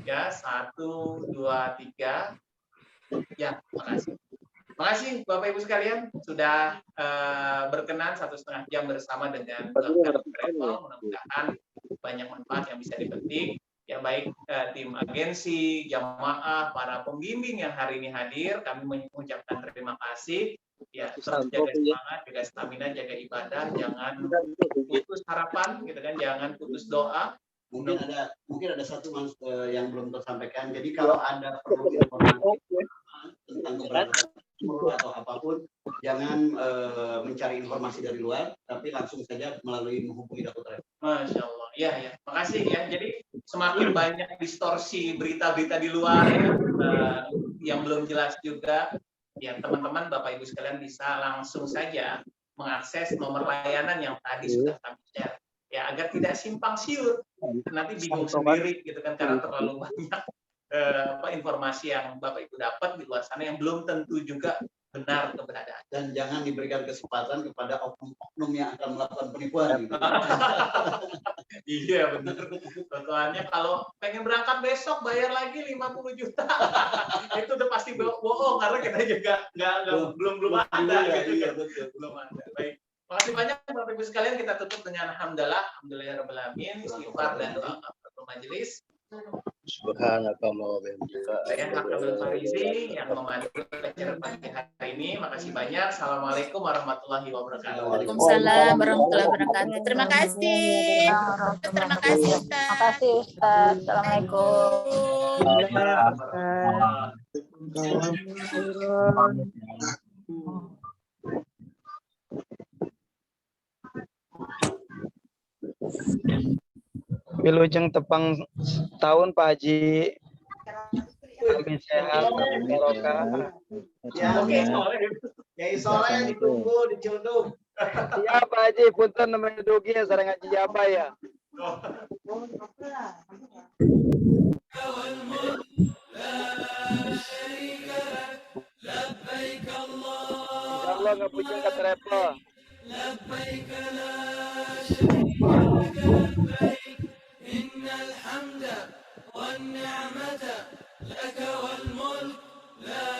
Ya, 1, 2, 3. Ya, terima kasih. Makasih Bapak Ibu sekalian sudah berkenan 1,5 jam bersama dengan Bapak Travel. Mudah-mudahan banyak manfaat yang bisa dipetik. Ya baik tim agensi, jamaah, para pembimbing yang hari ini hadir, kami mengucapkan terima kasih. Ya, terus jaga semangat, jaga stamina, jaga ibadah, jangan putus harapan, gitu kan, jangan putus doa. Mungkin ada satu yang belum tersampaikan. Jadi kalau ada perlu informasi tentang keberadaan atau apapun, jangan mencari informasi dari luar, tapi langsung saja melalui menghubungi Daku Travel. Masya Allah, ya, makasih ya. Jadi semakin banyak distorsi berita-berita di luar ya, yang belum jelas juga, ya teman-teman Bapak Ibu sekalian bisa langsung saja mengakses nomor layanan yang tadi sudah kami share, ya agar tidak simpang siur, nanti bingung sendiri gitu kan karena terlalu banyak informasi yang Bapak Ibu dapat di luar sana yang belum tentu juga benar keberadaan. Dan jangan diberikan kesempatan kepada oknum-oknum yang akan melakukan penipuan. Gitu. Iya benar. Soalnya kalau pengen berangkat besok bayar lagi 50 juta. Itu udah pasti bohong karena kita juga belum ada gitu. Iya, betul. Belum ada. Baik. Makasih banyak Bapak Ibu sekalian, kita tutup dengan alhamdulillahirabbil alamin, istighfar dan doa kafaratul majelis. Subhanakallah wa bihamdika. Saya Abdul Farizi yang memandu acara pagi hari ini. Makasih banyak. Assalamualaikum warahmatullahi wabarakatuh. Waalaikumsalam warahmatullahi wabarakatuh. Terima kasih. Terima kasih Ustaz. Terima kasih Ustaz. Assalamualaikum. Wilujeng tepang tahun Pak Haji. Amin sehat, barokah. Ya sore ditunggu di Cildung. Iya Pak Haji, punten namanya Dogi ya sareng Haji apa ya? Insyaallah ngapuji ka travel. لبيك لا شريك لك لبيك إن الحمد والنعمة لك والملك لا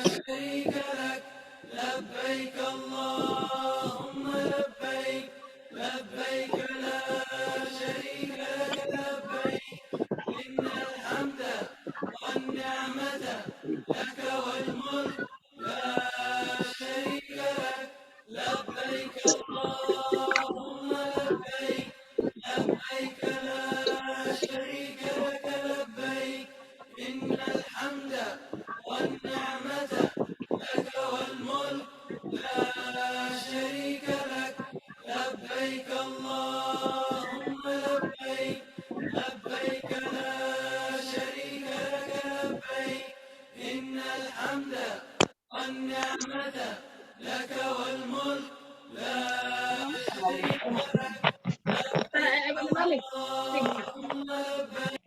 شريك لك لبيك اللهم لبيك لبيك لا شريك لك لبيك إن الحمد والنعمة لك والملك لا شريك لك لبيك اللهم لبيك لبيك لا شريك لك لبيك إن الحمد والنعمة لك والملك لا شريك لك لبيك اللهم لبيك لبيك لا شريك لك لبيك إن الحمد والنعمة لك والملك لا شريك لك لبيك اللهم لبيك